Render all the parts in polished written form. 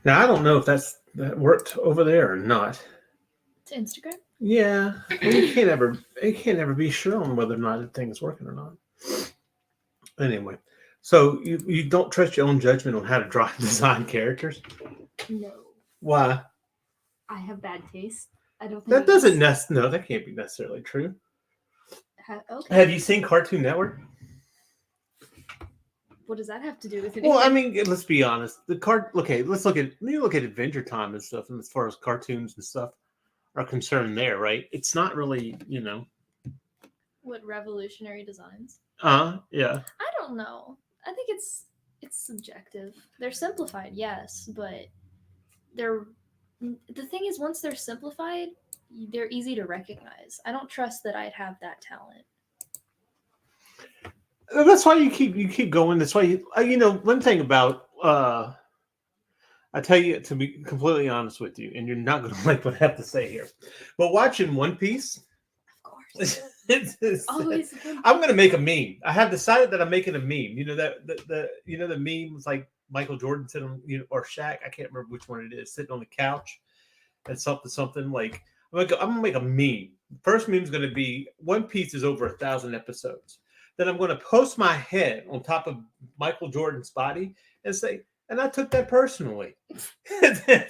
Now I don't know if that worked over there or not. To Instagram? Yeah, you can't ever be sure on whether or not the thing is working or not. Anyway, so you don't trust your own judgment on how to draw design characters? No. Why? I have bad taste. I don't think That doesn't no, that can't be necessarily true. Okay. Have you seen Cartoon Network? What does that have to do with anything? Well, I mean, let's be honest. Okay, let's look at Adventure Time and stuff, and as far as cartoons and stuff are concerned, there, right? It's not really, What revolutionary designs? Yeah. I don't know. I think it's subjective. They're simplified, yes, but the thing is, once they're simplified, they're easy to recognize. I don't trust that I'd have that talent. That's why you keep going. That's why one thing about I tell you, to be completely honest with you, and you're not going to like what I have to say here, but watching One Piece, of course, always. I'm going to make a meme. I have decided that I'm making a meme. You know that the meme was like Michael Jordan sitting on, or Shaq. I can't remember which one it is, sitting on the couch and something like. I'm gonna make a meme. The first meme is going to be One Piece is over 1,000 episodes. Then I'm going to post my head on top of Michael Jordan's body and say, and I took that personally. Yeah.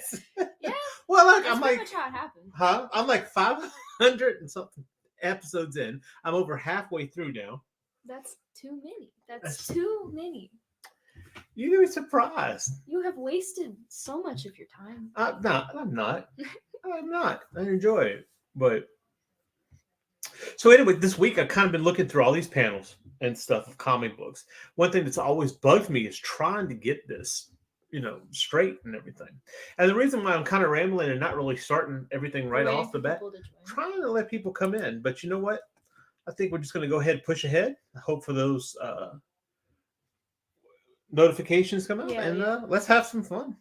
Well, I'm like, how it happened. I'm like 500 and something episodes in. I'm over halfway through now. That's too many. That's too many. You'd be surprised. You have wasted so much of your time. I'm not. I'm not. I enjoy it. But so anyway, this week I've kind of been looking through all these panels and stuff of comic books. One thing that's always bugged me is trying to get this, straight and everything. And the reason why I'm kind of rambling and not really starting everything right off the bat, trying to let people come in. But you know what? I think we're just going to go ahead and push ahead. I hope for those notifications come out, and let's have some fun.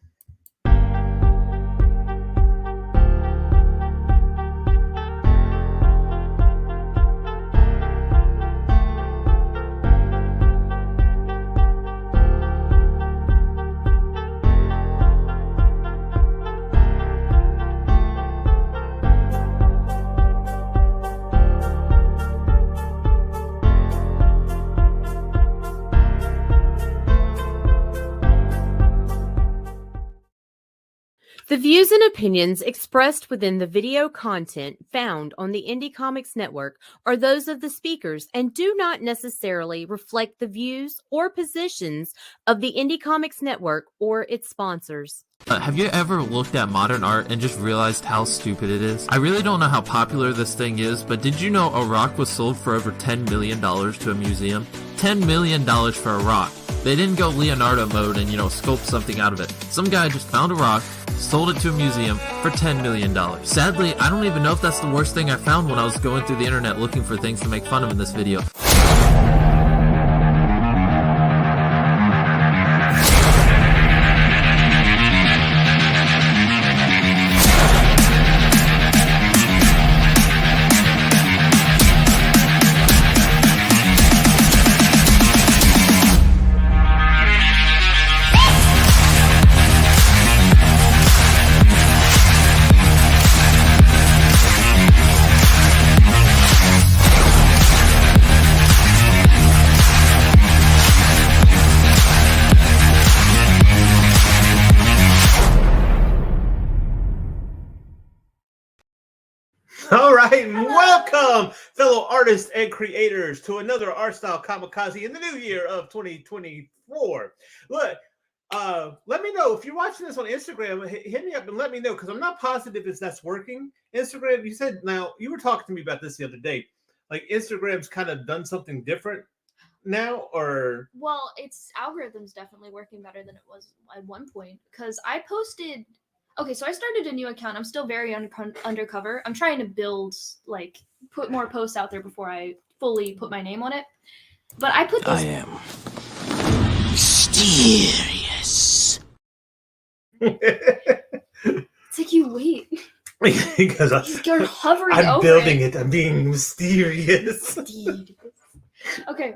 The views and opinions expressed within the video content found on the Indie Comics Network are those of the speakers and do not necessarily reflect the views or positions of the Indie Comics Network or its sponsors. Have you ever looked at modern art and just realized how stupid it is? I really don't know how popular this thing is, but did you know a rock was sold for over $10 million to a museum? $10 million for a rock. They didn't go Leonardo mode and, sculpt something out of it. Some guy just found a rock, sold it to a museum for $10 million. Sadly, I don't even know if that's the worst thing I found when I was going through the internet looking for things to make fun of in this video. All right, welcome, fellow artists and creators, to another Art Style Kamikaze in the new year of 2024. Look, let me know if you're watching this on Instagram. Hit me up and let me know, because I'm not positive if that's working. Instagram, you said, now you were talking to me about this the other day. Like, Instagram's kind of done something different now, or? Well, its algorithm's definitely working better than it was at one point, because I posted. Okay, so I started a new account. I'm still very undercover. I'm trying to build, put more posts out there before I fully put my name on it. But I put this. I am mysterious. It's like, you wait. Because you're hovering I'm over building it. I'm being mysterious. Okay,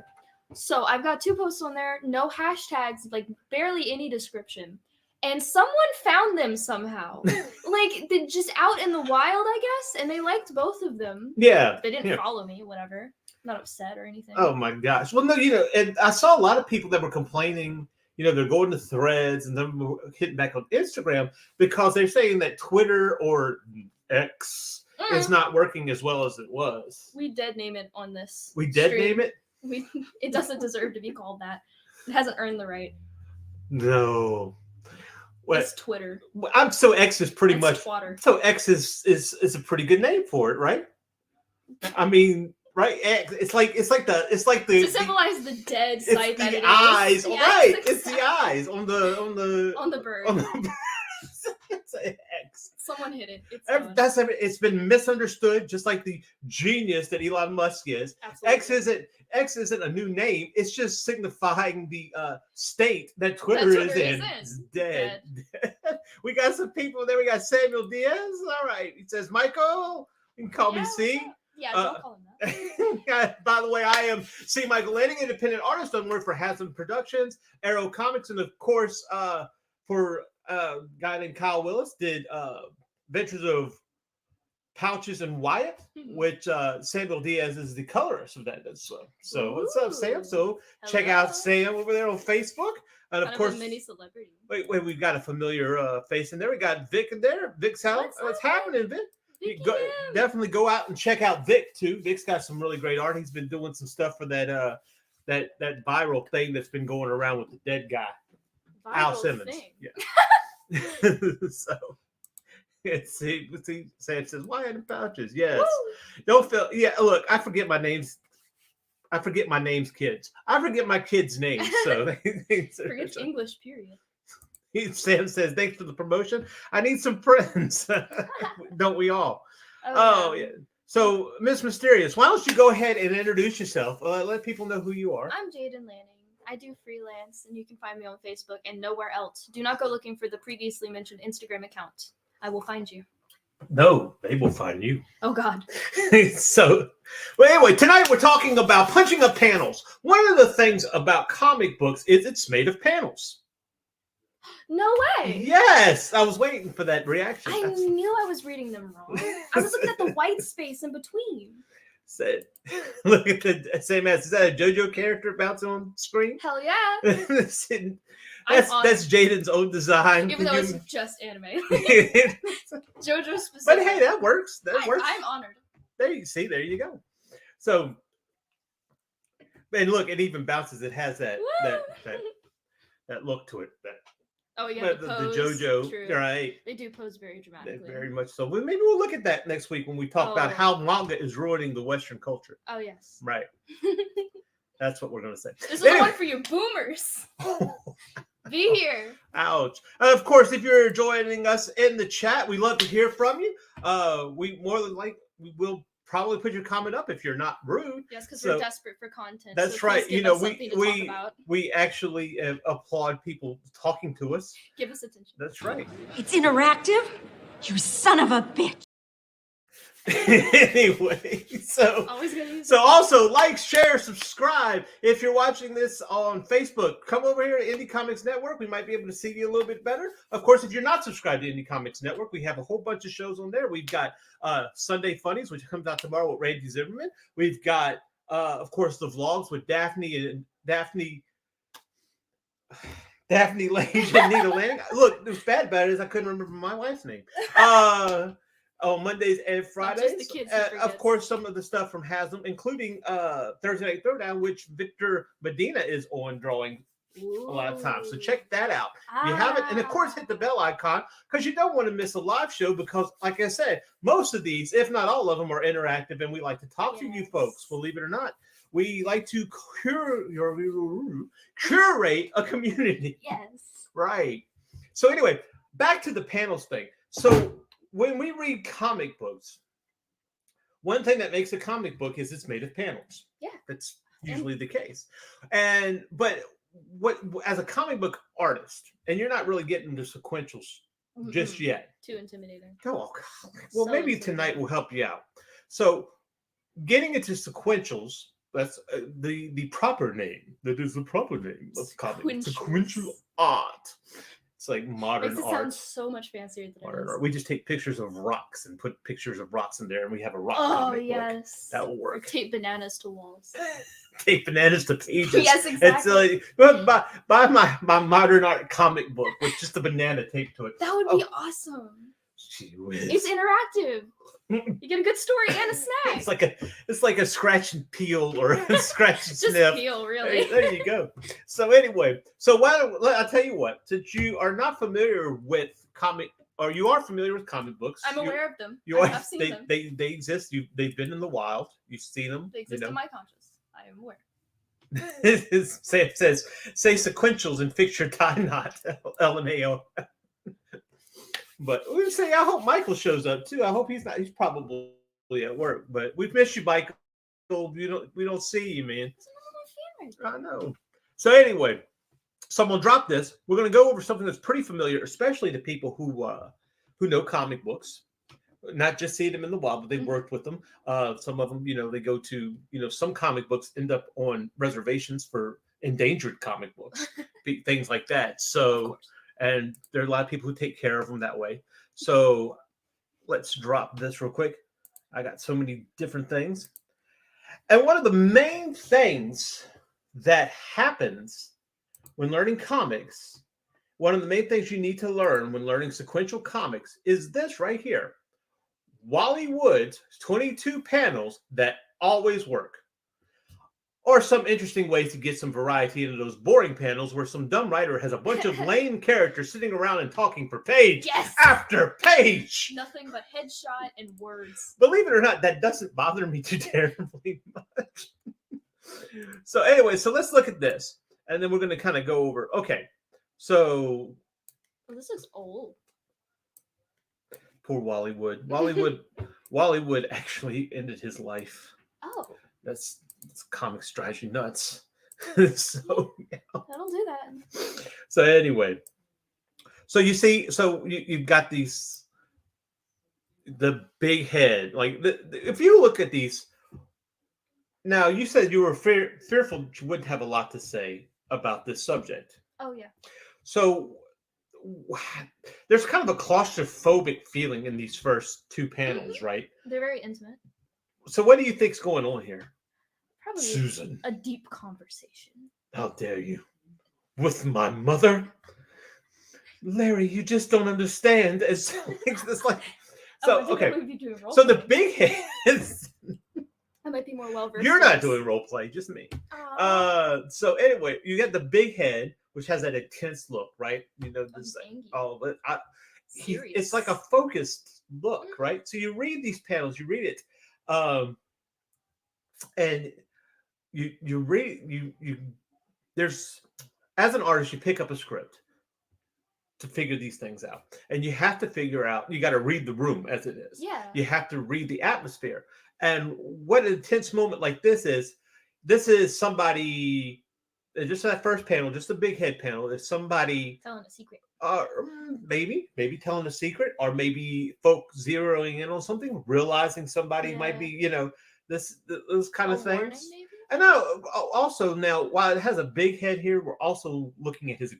so I've got 2 posts on there. No hashtags, barely any description. and someone found them somehow. Like, they're just out in the wild, I guess, and they liked both of them. Yeah. They didn't yeah. follow me, whatever. Not upset or anything. Oh my gosh. Well, no, and I saw a lot of people that were complaining. They're going to Threads and then hitting back on Instagram because they're saying that Twitter or X is not working as well as it was. We dead name it on this. We dead stream. name it? It doesn't deserve to be called that. It hasn't earned the right. No. It's Twitter. I'm so X is pretty It's much. Twatter. So X is a pretty good name for it, right? I mean, right? X. It's like the. To symbolize the dead It's site that the it eyes, is. Yeah, right? It's the eyes on the bird. on the it's an X. Someone hit it. It's It's been misunderstood, just like the genius that Elon Musk is. absolutely. X isn't a new name. It's just signifying the state that Twitter is in. It's dead. We got some people there. We got Samuel Diaz. All right. He says, Michael, you can call me C. Yeah, don't call him that. By the way, I am C. Michael Lanning, independent artist. I work for Haslam Productions, Arrow Comics, and of course, for a guy named Kyle Willis, did Adventures of Pouches and Wyatt, which Samuel Diaz is the colorist of that. So what's up, Sam? So check out Sam over there on Facebook. And of course, a mini celebrity. Wait, we've got a familiar face in there. We got Vic in there. Vic's house. What's happening, Vic? Definitely go out and check out Vic too. Vic's got some really great art. He's been doing some stuff for that that viral thing that's been going around with the dead guy, Al Simmons. Yeah. So see, Sam says, "Why in the pouches?" Yes. Woo! Don't feel. Yeah. Look, I forget my names. I forget my names, kids. I forget my kids' names. So forget English. Period. Sam says, "Thanks for the promotion. I need some friends." Don't we all? Oh yeah. So, Miss Mysterious, why don't you go ahead and introduce yourself? Let people know who you are. I'm Jaden Lanning. I do freelance, and you can find me on Facebook and nowhere else. Do not go looking for the previously mentioned Instagram account. I will find you. No, they will find you. Oh, God. So, well, anyway, tonight we're talking about punching up panels. One of the things about comic books is it's made of panels. No way. Yes, I was waiting for that reaction. I knew I was reading them wrong. I was looking at the white space in between. Said, look at the same as, is that a JoJo character bouncing on screen? Hell yeah. That's Jaden's own design. Even though it's just anime. JoJo specific. But hey, that works. That works. I'm honored. There you go. So, and look, it even bounces. It has that look to it. Oh, yeah, the JoJo, true. Right? They do pose very dramatically. Very much so. Well, maybe we'll look at that next week when we talk about how manga is ruining the Western culture. Oh, yes. Right. That's what we're going to say. This is the one for you boomers. Be here. Ouch. Of course, if you're joining us in the chat, we love to hear from you. We will probably put your comment up if you're not rude. Yes, because we're desperate for content. That's so right. We actually applaud people talking to us. Give us attention. That's right. It's interactive. You son of a bitch. Anyway, so also like, share, subscribe. If you're watching this on Facebook, come over here to Indie Comics Network. We might be able to see you a little bit better. Of course, if you're not subscribed to Indie Comics Network, we have a whole bunch of shows on there. We've got Sunday Funnies, which comes out tomorrow with Randy Zimmerman. We've got, of course, the vlogs with Daphne Lage and Nita Lanning. Look, the bad about it is I couldn't remember my wife's name. On Mondays and Fridays. Of course, some of the stuff from Haslam, including Thursday Night Throwdown, which Victor Medina is on drawing a lot of times. So check that out. You haven't, and of course, hit the bell icon because you don't want to miss a live show because, like I said, most of these, if not all of them, are interactive, and we like to talk to you folks, believe it or not. We like to curate a community. Yes. Right. So anyway, back to the panels thing. So when we read comic books, one thing that makes a comic book is it's made of panels. Yeah. That's usually the case. But what as a comic book artist, and you're not really getting into sequentials just yet. Too intimidating. Oh, well, so maybe tonight will help you out. So getting into sequentials, that's the proper name. That is the proper name of comic. Sequential art. It's like modern Makes it sound art. so much fancier than it Modern is. art. We just take pictures of rocks and put pictures of rocks in there, and we have a rock Oh comic book. yes. That will Or work. tape bananas to walls. Take bananas to pages. Yes, exactly. It's like buy my modern art comic book with just a banana taped to it. That would be awesome. Gee whiz. It's interactive. You get a good story and a snack. It's like a scratch and peel or a scratch and Just sniff. peel, really. There you go. So anyway, I'll tell you what. Since you are not familiar with or you are familiar with comic books, I'm aware of them. You are. I've seen them. They exist. They've been in the wild. You've seen them. They exist in my conscious. I am aware. Say sequentials and fix your tie knot. LMAO. But we say I hope Michael shows up too. I hope he's not. He's probably at work. But we've missed you, Michael. We don't see you, man. I know. So anyway, someone dropped this. We're going to go over something that's pretty familiar, especially to people who know comic books. Not just see them in the wild, but they've worked with them. Some of them, they go to, some comic books end up on reservations for endangered comic books, things like that. So, and there are a lot of people who take care of them that way. So let's drop this real quick. I got so many different things. And one of the main things that happens when learning comics, one of the main things you need to learn when learning sequential comics is this right here. Wally Wood's 22 panels that always work. Or some interesting ways to get some variety into those boring panels where some dumb writer has a bunch of lame characters sitting around and talking for page after page. Nothing but headshot and words. Believe it or not, that doesn't bother me too terribly much. So anyway, so let's look at this. And then we're going to kind of go over. Okay, so. Oh, this is old. Poor Wally Wood. Wally Wood actually ended his life. Oh. That's comics drives you nuts. So yeah. That'll do that. So anyway, so you see, you've got the big head. Like if you look at these, now you said you were fearful that you wouldn't have a lot to say about this subject. Oh yeah. So there's kind of a claustrophobic feeling in these first two panels, right? They're very intimate. So what do you think's going on here? Probably Susan. a deep conversation. How dare you? With my mother? Larry, you just don't understand. It's like so okay. So the big heads. I might be more well versed. You're not doing role play, just me. So anyway, you get the big head, which has that intense look, right? This but it's like a focused look, right? So you read these panels, you read it, and you read there's, as an artist, you pick up a script to figure these things out, and you have to figure out, you got to read the room as it is. Yeah. You have to read the atmosphere. And what an intense moment like this is somebody, just that first panel, just the big head panel, is somebody telling a secret. Maybe telling a secret, or maybe folk zeroing in on something, realizing somebody might be, those kind of things. Maybe? And now, also now, while it has a big head here, we're also looking at his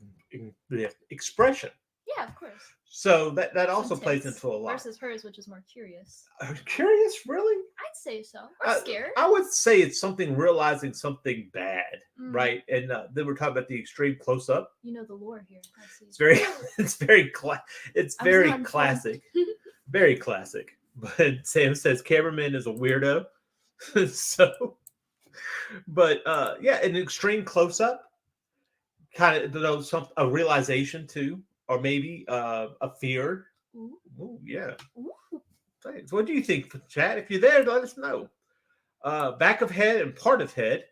expression. Yeah, of course. So that also plays into a lot. Versus hers, which is more curious. Curious, really? I'd say so. Or scared. I would say it's something realizing something bad, right? And then we're talking about the extreme close up. You know the lore here. I see. It's very classic, very classic. But Sam says cameraman is a weirdo. So, but yeah, an extreme close up, kind of a realization too. Or maybe a fear. Ooh, yeah. Ooh. Thanks. What do you think, chat? If you're there, let us know. Back of head and part of head.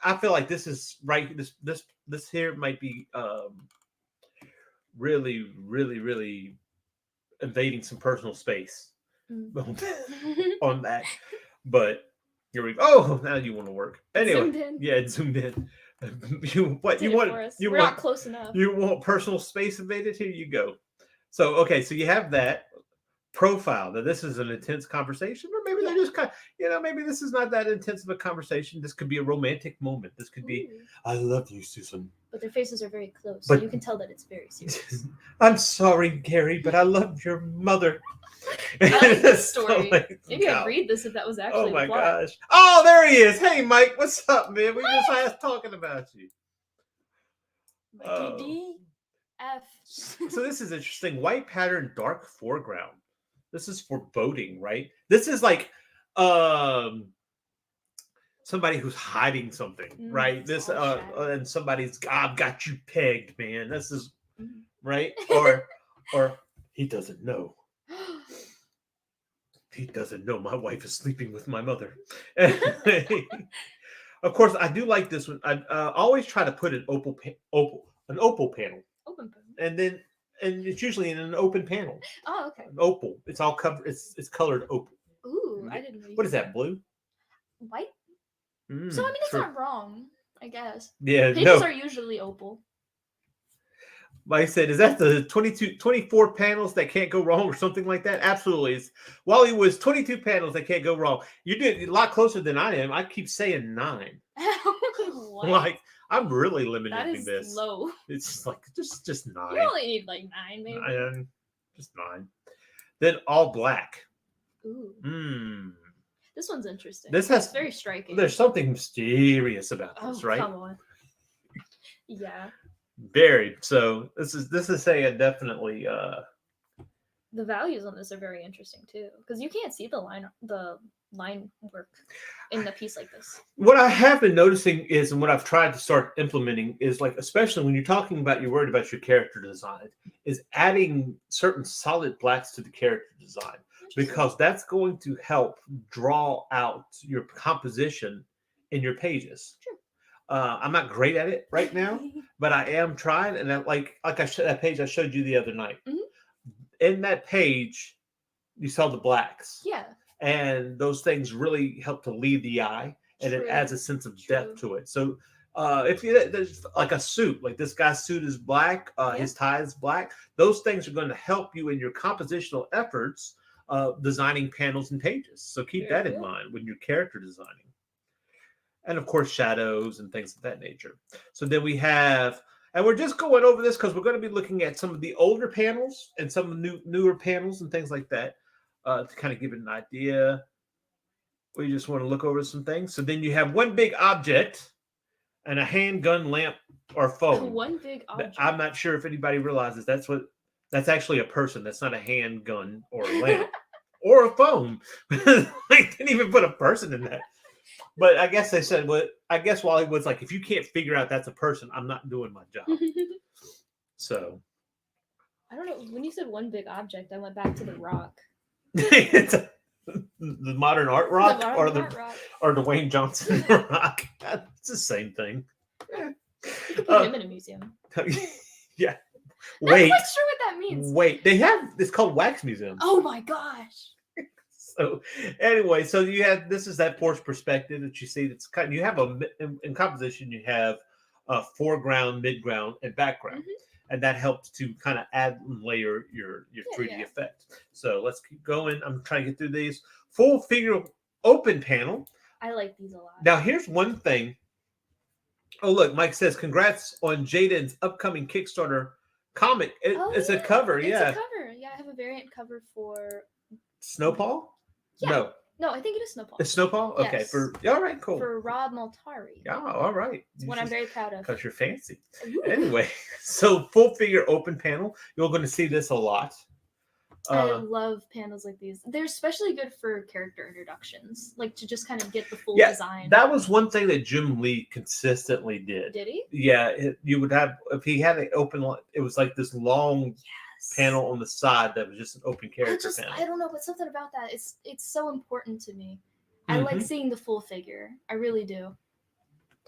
I feel like this is right. This here might be really, really, really invading some personal space on that. But here we go. Oh, now you want to work. Anyway, zoomed in. Yeah, it zoomed in. We're not close enough. You want personal space invaded? Here you go. So okay, so you have that profile that this is an intense conversation, or maybe they're just kind of, maybe this is not that intense of a conversation. This could be a romantic moment. This could be, Ooh. I love you, Susan. But their faces are very close, so But- you can tell that it's very serious. I'm sorry, Gary, but I love your mother. I like this So, story. like, Maybe God. I'd read this if that was actually Oh my the plot. gosh. Oh, there he is. Hey, Mike, what's up, man? We just last talking about you. Mikey Oh. D. F. So this is interesting. White pattern, dark foreground. This is foreboding, right? This is like somebody who's hiding something, right? it's This all shadow. and somebody's I've got you pegged, man. This is Mhm. right, or he doesn't know. He doesn't know my wife is sleeping with my mother. Of course, I do like this one. I always try to put an opal panel, Open boom. and it's usually in an open panel. Oh, okay. An opal. It's all covered. It's colored opal. Ooh, I didn't know. you What is could that? Blue? White? Mm, So I mean, it's true. not wrong, I guess. Yeah. Pages No. are usually opal. Like I said, is that the 24 panels that can't go wrong or something like that? Absolutely. It's, Wally was 22 panels that can't go wrong. You did a lot closer than I am. I keep saying 9. What? Like I'm really That limiting is this. low. It's just like just 9. You only need like 9, maybe. Just 9. Then all black. Ooh, Hmm. this one's interesting. This has- It's very striking. There's something mysterious about Oh, this, right? come on. Yeah, Very. So this is saying definitely the values on this are very interesting too, because you can't see the line work in the piece like this. what I have been noticing is, and what I've tried to start implementing is, like, especially when you're talking about, you're worried about your character design, is adding certain solid blacks to the character design, because that's going to help draw out your composition in your pages. Sure. I'm not great at it right now, but I am trying. And that, like I showed that page I showed you the other night. Mhm. In that page, you saw the blacks. Yeah. And those things really help to lead the eye, and it True, adds a sense of true. depth to it. So if there's like a suit, like this guy's suit is black, his tie is black, those things are going to help you in your compositional efforts designing panels and pages. So keep Very that in cool. mind when you're character designing. And of course, shadows and things of that nature. So then we have, and we're just going over this because we're going to be looking at some of the older panels and some of the newer panels and things like that to kind of give it an idea. We just want to look over some things. So then you have one big object and a handgun, lamp, or phone. One big object. I'm not sure if anybody realizes that's actually a person. That's not a handgun or a lamp or a phone. I didn't even put a person in that. But I guess they said, well, I guess Wally was like, if you can't figure out that's a person, I'm not doing my job. So I don't know. When you said one big object, I went back to the rock. it's the modern art rock, The or modern the art rock. or the Wayne Johnson rock. It's the same thing. You could put him in a museum. Yeah. Not Wait. quite sure what that means. Wait. They have it's called wax museums. Oh my gosh. So anyway, so you have this is that porch perspective that you see. That's kind. You have in composition. You have foreground, midground, and background, and that helps to kind of add and layer your 3D effect. So let's keep going. I'm trying to get through these. Full figure open panel. I like these a lot. Now here's one thing. Oh look, Mike says congrats on Jaden's upcoming Kickstarter comic. It's a cover, It's yeah. a cover. Yeah, I have a variant cover for. Snowpaw? Yeah. No, No, I think it is Snowpaw. it's Snowpaw. Okay, Yes. all right, cool. For Rob Maltari. Yeah, all right. It's one I'm very proud of. Because you're fancy. Ooh. Anyway, so full figure open panel. You're going to see this a lot. I love panels like these. They're especially good for character introductions, like to just kind of get the full design. That was one thing that Jim Lee consistently did. Did he? Yeah, you would have, if he had an open, it was like this long panel on the side that was just an open character panel. I don't know, but something about that, it's so important to me. I like seeing the full figure. I really do.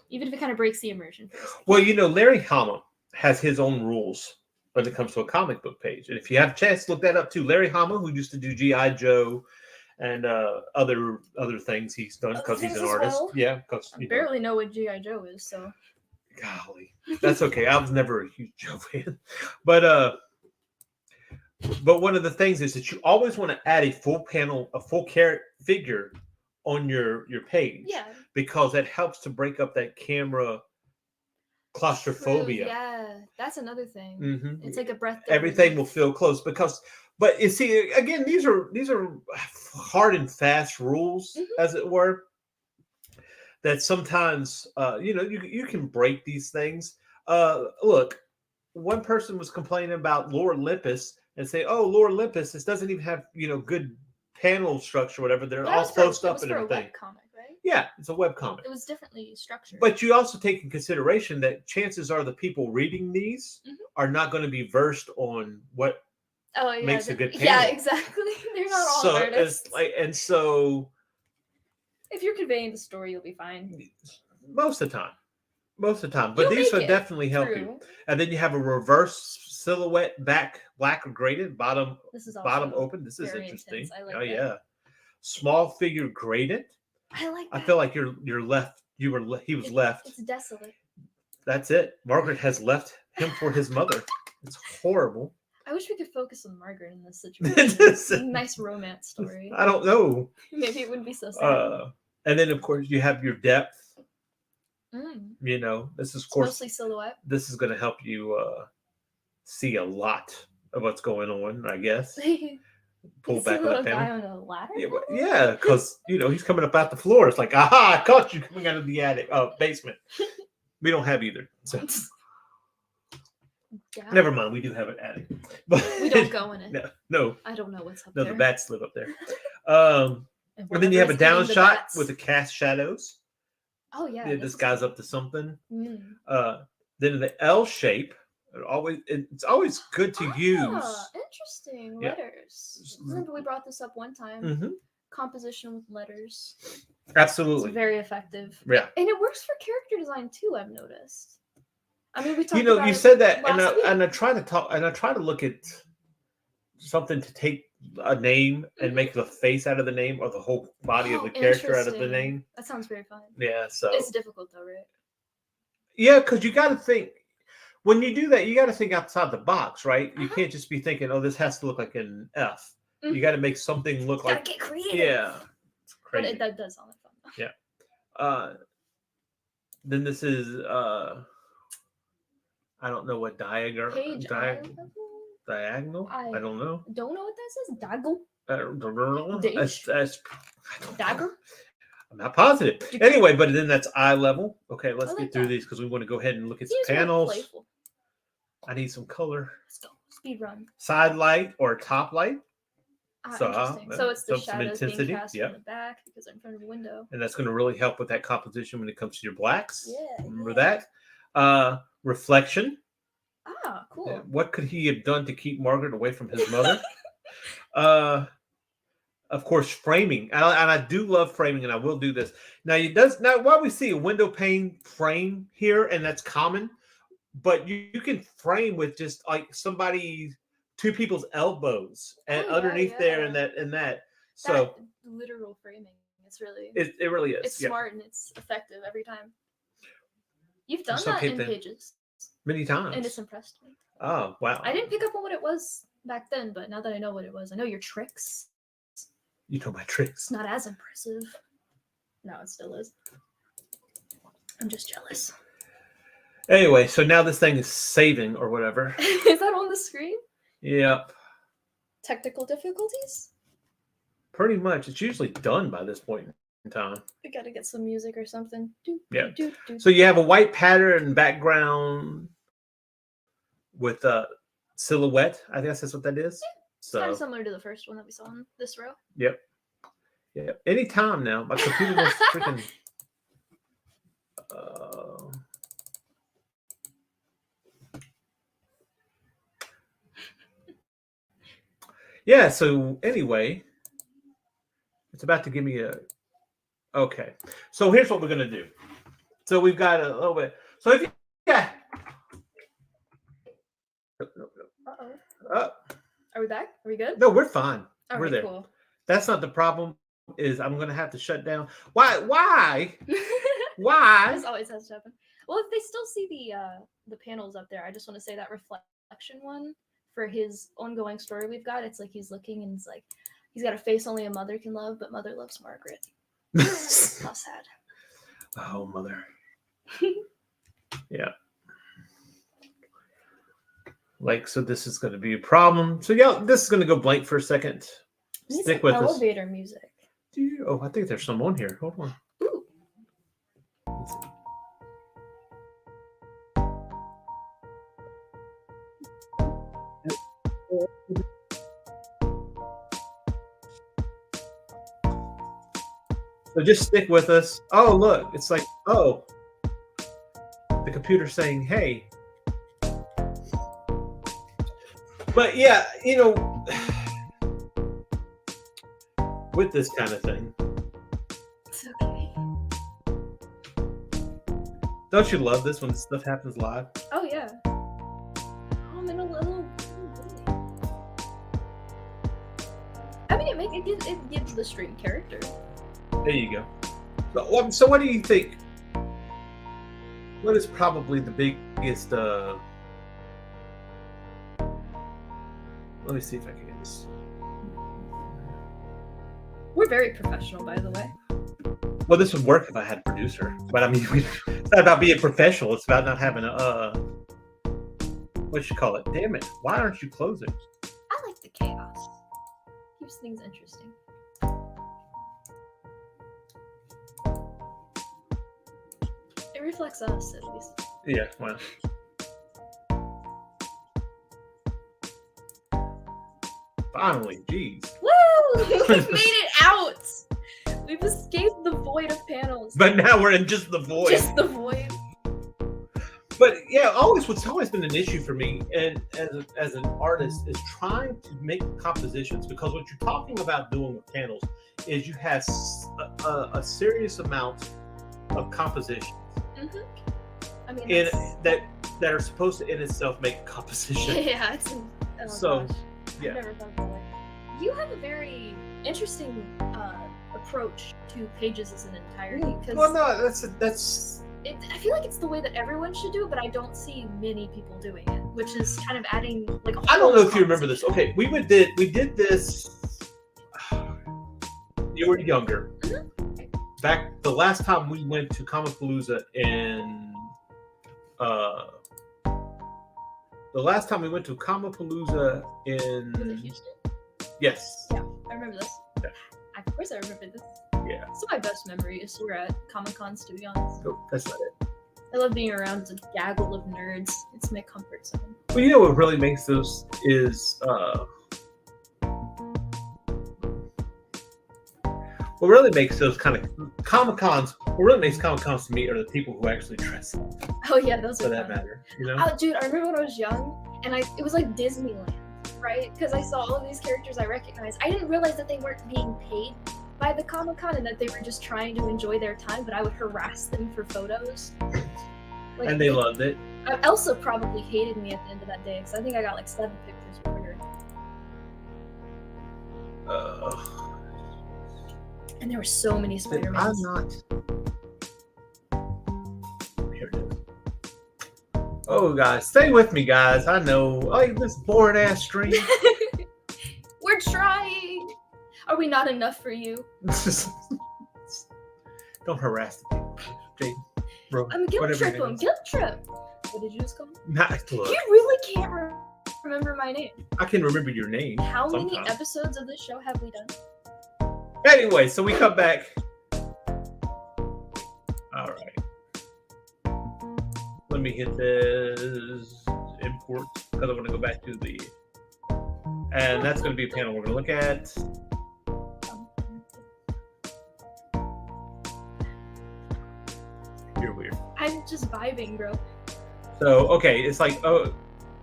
Even if it kind of breaks the immersion. Well, Larry Hama has his own rules when it comes to a comic book page. And if you have a chance to look that up too, Larry Hama, who used to do G.I. Joe and other things he's done because he's an artist. Well. Yeah, because I barely know what G.I. Joe is, so. Golly, that's okay. I was never a huge Joe fan. But But one of the things is that you always want to add a full panel, a full carrot figure on your page. Yeah. Because that helps to break up that camera claustrophobia. True, yeah, that's another thing. Hmm. It's like a breath. Everything will feel close but you see, again, these are hard and fast rules, as it were, that sometimes you can break these things. Look, one person was complaining about Lore Olympus and say, "Oh, Lore Olympus, this doesn't even have good panel structure, whatever. They're all closed up and everything." Comic, right? Yeah, it's a web comic. It was differently structured. But you also take in consideration that chances are the people reading these are not going to be versed on what makes a good panel. Yeah, exactly. They're not all so artists. it's like, and so if you're conveying the story, you'll be fine. most of the time, but You'll these make will it definitely help True. you. And then you have a reverse silhouette, back black or graded, bottom This is also bottom open. This is very interesting. intense. I like Oh that. yeah, small figure graded. I like that. I feel like you're left. He was left. It's desolate. That's it. Margaret has left him for his mother. It's horrible. I wish we could focus on Margaret in this situation. I Nice romance story. don't know. Maybe it wouldn't be so sad. And then of course you have your depth. Mm. This is of It's course mostly silhouette. this is going to help you see a lot of what's going on. I guess pull It's back a on little that guy panel. on a ladder. Yeah, because he's coming up out the floor. It's like, aha! I caught you coming out of the attic, basement. We don't have either. So Yeah. never mind. We do have an attic, but We don't go in it. No, I don't know what's up no. there. The bats live up there. And then you have a whatever's down eating the shot bats. with the cast shadows. Oh yeah. Yeah, this guy's up to something. Mm. Then the L shape. It's always good to use. Interesting. Yeah. Letters. Remember we brought this up one time. Mhm. Composition with letters. Absolutely. It's very effective. Yeah. And it works for character design too, I've noticed. I mean, we talked about You it said that, and last week. I try to talk, and I try to look at something to take a name and make the face out of the name, or the whole body of Oh, the character out of the interesting. name. That sounds very fun. Yeah. So It's difficult though, right? yeah, because you got to think when you do that, you got to think outside the box, right? You Uh-huh. can't just be thinking, "Oh, this has to look like an F." Mhm. You got to make something look Gotta like get creative. yeah. It's But crazy. that does sound like fun. Then this is I don't know what diagonal Page diagonal. I don't know. don't know what that says. Daggle? I don't know. Dash? I don't know. Dagger? I'm not positive. You- Anyway, but then that's eye level. Okay, let's I get like through that. these because we want to go ahead and look at Seems some more panels. playful. I need some color. Let's go. Speed run. Side light or top light, So, Interesting. So it's the some shadows intensity, being cast yep. from the back because they're in front of a window. and that's going to really help with that composition when it comes to your blacks. Yeah. Remember yeah. that? Reflection. Ah, cool. What could he have done to keep Margaret away from his mother? Of course, framing, and I do love framing, and I will do this now. While we see a window pane frame here, and that's common, but you can frame with just like two people's elbows, and Oh, yeah, underneath there, and yeah. that. So That literal framing. It's really it really is. it's Yeah. smart and it's effective every time. You've done Some that in people- pages, Many times. and it's impressed me. Oh wow! I didn't pick up on what it was back then, but now that I know what it was, I know your tricks. You know my tricks. It's not as impressive. No, it still is. I'm just jealous. Anyway, so now this thing is saving or whatever. Is that on the screen? Yep. Technical difficulties? Pretty much. It's usually done by this point in time. We gotta get some music or something. Yeah. Do. So you have a white pattern background with a silhouette. I guess that's what that is. It's kind So of similar to the first one that we saw in this row. yeah. Anytime now, my computer was freaking. Yeah. So anyway, it's about to give me a. Okay. So here's what we're gonna do. So we've got a little bit. So if you Uh-oh. Are we back? Are we good? no, we're fine. All we're right, there. cool. That's not the problem. Is I'm gonna have to shut down. Why? Why? This always has to happen. Well, if they still see the panels up there, I just want to say that reflection one for his ongoing story we've got. It's like he's looking and it's like he's got a face only a mother can love, but mother loves Margaret. How sad. Oh, mother. Yeah. Like, so this is going to be a problem. So yeah, this is going to go blank for a second. We need Stick some with us. elevator music. Oh, I think there's some on here. Hold on. Ooh. Let's see. So just stick with us. Oh, look, it's like, oh, the computer's saying, hey. But yeah, you know, with this kind of thing, It's okay. don't you love this when stuff happens live? Oh yeah. I'm in a little. I mean, it gives the stream character. There you go. So what do you think? What is probably the biggest? Let me see if I can get this. We're very professional, by the way. Well, this would work if I had a producer, but I mean, it's not about being professional. It's about not having a what you call it? Damn it! Why aren't you closing? I like the chaos. Keeps things interesting. It reflects us, at least. Yeah, well. Finally, jeez. Woo! We've made it out! We've escaped the void of panels. But now we're in just the void. Just the void. But yeah, what's always been an issue for me, and as an artist, is trying to make compositions, because what you're talking about doing with panels is you have a serious amount of compositions Mm-hmm. I mean, in that's- that are supposed to in itself make a composition. yeah, it's an, oh So, gosh. yeah. I've never thought of that way. You have a very interesting approach to pages as an entirety. Because Well, no, that's I feel like it's the way that everyone should do it, but I don't see many people doing it, which is kind of adding like a I don't whole know if you remember this. conversation. Okay, we did this. You were younger. Back the last time we went to Comicpalooza in the last time we went to Comicpalooza Was it in Houston? yes. Yeah, I remember this. Yeah. Of course I remember this. Yeah. It's my best memory is we're at Comic Cons, to be honest. Nope, that's not it. I love being around a gaggle of nerds. It's my comfort zone. Well, you know what really makes those is what really makes those kind of Comic Cons. What really makes Comic Cons to me are the people who actually dress up, Oh yeah, those for are that fun. matter. You know. Oh, dude, I remember when I was young, and it was like Disneyland, right? Because I saw all of these characters I recognized. I didn't realize that they weren't being paid by the Comic Con and that they were just trying to enjoy their time. But I would harass them for photos. Like, And they loved it. Elsa probably hated me at the end of that day because I think I got like 7 pictures with her. And there were so many I'm Spider-Mans. not. Here it is. Oh, guys, stay with me, guys. I know. Like this boring ass stream. We're trying. Are we not enough for you? Don't harass the people, Jake. Bro, I'm guilt whatever trip your him. name is. Guilt trip. What did you just call me? Nah, look, You really can't remember my name. I can remember your name. How many sometimes. episodes of this show have we done? Anyway, so we come back. All right. Let me hit this import because I want to go back to the. And that's going to be a panel we're going to look at. You're weird. I'm just vibing, bro. So, okay, it's like, oh,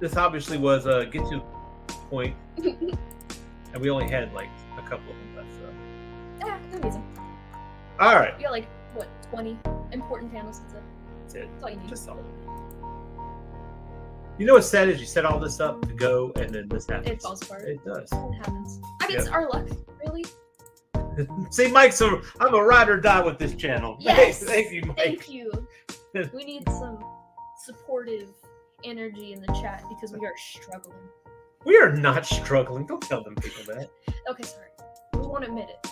this obviously was a get to the point. And we only had like a couple of them left. So. Ah, amazing. All right. We got like, what, 20 important panels? That's it. That's it. That's all you need. Just all. You know what's sad is you set all this up to go and then this happens. It falls apart. It does. It happens. I mean, Yeah. it's our luck, really. See, Mike's I'm a ride or die with this channel. Yes. Thank you, Mike. Thank you. We need some supportive energy in the chat because we are struggling. We are not struggling. Don't tell them people that. Okay, sorry. We won't admit it.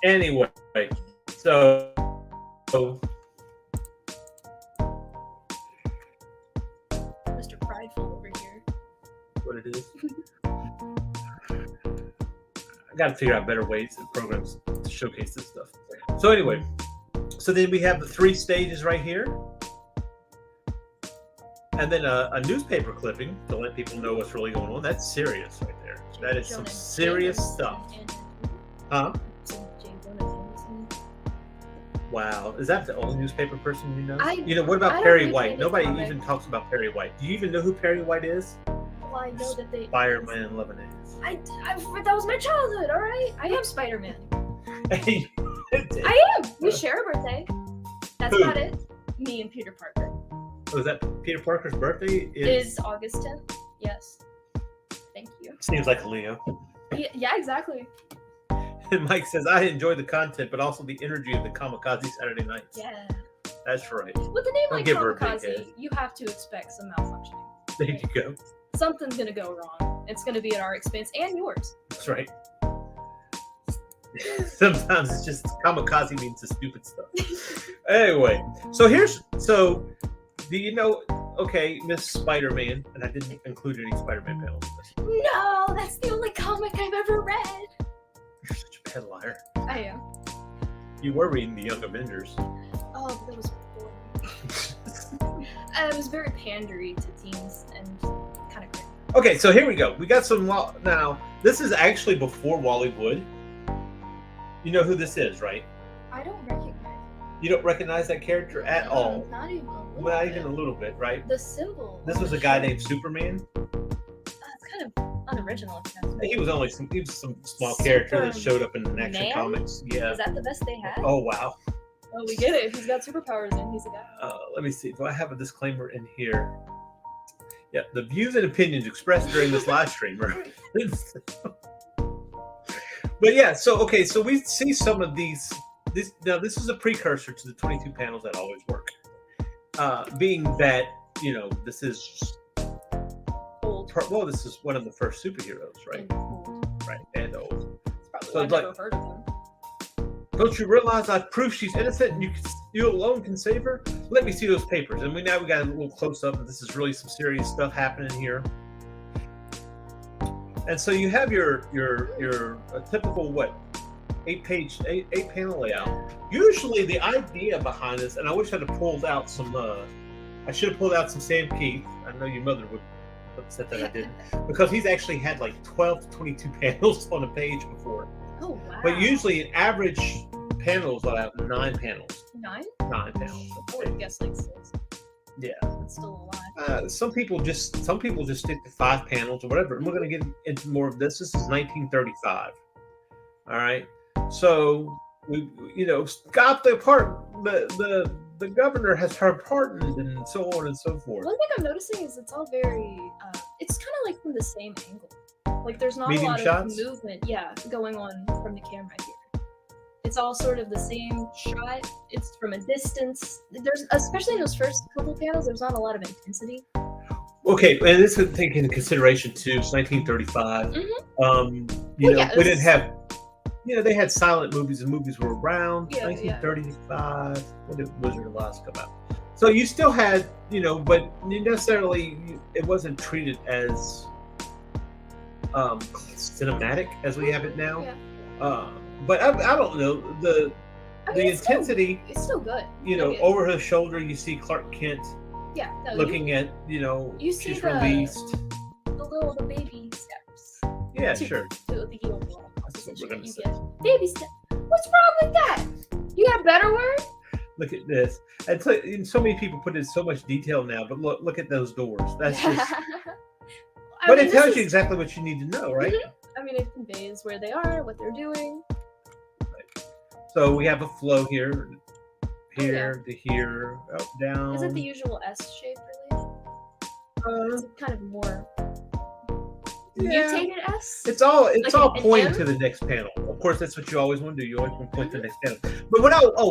Anyway, so Mr. Prideful over here. what it is. I got to figure out better ways and programs to showcase this stuff. So anyway, so then we have the 3 stages right here. And then a newspaper clipping to let people know what's really going on. That's serious right there. That is some serious stuff. Huh? Wow. Is that the only newspaper person you know? What I about don't Perry read White? any Nobody comic. even talks about Perry White. Do you even know who Perry White is? Well, I know that they. Spider-Man Lemonade. That was my childhood. All right, I am Spider-Man. Hey, I am. We share a birthday. That's Who? about it. Me and Peter Parker. was that Peter Parker's birthday? Is August 10th? Yes. Thank you. Seems like a Leo. Yeah, exactly. And Mike says, I enjoy the content, but also the energy of the Kamikaze Saturday nights. Yeah. That's right. With a name Don't like give her a big Kamikaze, head. you have to expect some malfunctioning. There you go. Something's gonna go wrong. It's gonna be at our expense and yours. That's right. Sometimes it's just Kamikaze means the stupid stuff. Anyway, so do you know, okay, Miss Spider-Man, and I didn't include any Spider-Man panels in this. No, that's the only comic I've ever read. You're such a bad liar. I am. You were reading the Young Avengers. Oh, that was boring. It was very pandery to teens and kind of crazy. Okay, so here we go. We got some now. This is actually before Wally Wood. You know who this is, right? I don't recognize You don't recognize that character it. at all. Not even a little Not bit. even a little bit, right? The symbol. This was a guy named Superman. It's kind of unoriginal. If you ask me. He was some small character that showed up in the Action Superman? Comics. Yeah. Is that the best they had? Oh wow. Oh, we get it. If he's got superpowers, then he's a guy. Let me see. Do I have a disclaimer in here? Yeah, the views and opinions expressed during this live stream are. But yeah, so we see some of these. This is a precursor to the 22 panels that always work. Being that this is Old. this is one of the first superheroes, right? And old. Right, and old. It's probably So why I've it's never like- heard of him. Don't you realize I've proved she's innocent and you alone can save her? Let me see those papers. And now we got a little close up, and this is really some serious stuff happening here. And so you have your typical 8 panel layout. Usually the idea behind this, and I wish I'd have pulled out some I should have pulled out some Sam Keith. I know your mother would upset that I didn't, because he's actually had like 12 to 22 panels on a page before. Oh, wow. But usually an average panels will have 9 panels. 9? 9 panels. I would guess like 6. Yeah. That's still a lot. Some people just stick to 5 panels or whatever. And we're going to get into more of this. This is 1935. All right. So we got the governor has her pardoned and so on and so forth. One thing I'm noticing is it's all very, it's kind of like from the same angle. Like there's not Medium a lot shots? of movement, going on from the camera here. It's all sort of the same shot. It's from a distance. There's, especially in those first couple panels, there's not a lot of intensity. Okay, and this is taken into consideration too. It's 1935. Mhm. We yeah, didn't this- have. They had silent movies, and movies were around. Yeah, 1935. When did Wizard of Oz come out? So you still had, but you necessarily it wasn't treated as cinematic as we have it now. Yeah. But I don't know the I mean, it's intensity. Still, it's still good. Over her shoulder, you see Clark Kent Yeah. No, looking at, you see she's the- released. the baby steps. Yeah, to- sure. To the heel block That's what position we're that gonna you say. get. Baby step. What's wrong with that? You got a better word? Look at this. And so many people put in so much detail now, but look at those doors. That's just. But it tells you exactly what you need to know, right? I mean, it conveys where they are, what they're doing. So we have a flow here to here, up, down. Is it the usual S shape, really? Is it kind of more yeah. mutated S? It's all Like an pointing M? to the next panel. Of course, that's what you always want to do. You always want to point to the next panel. But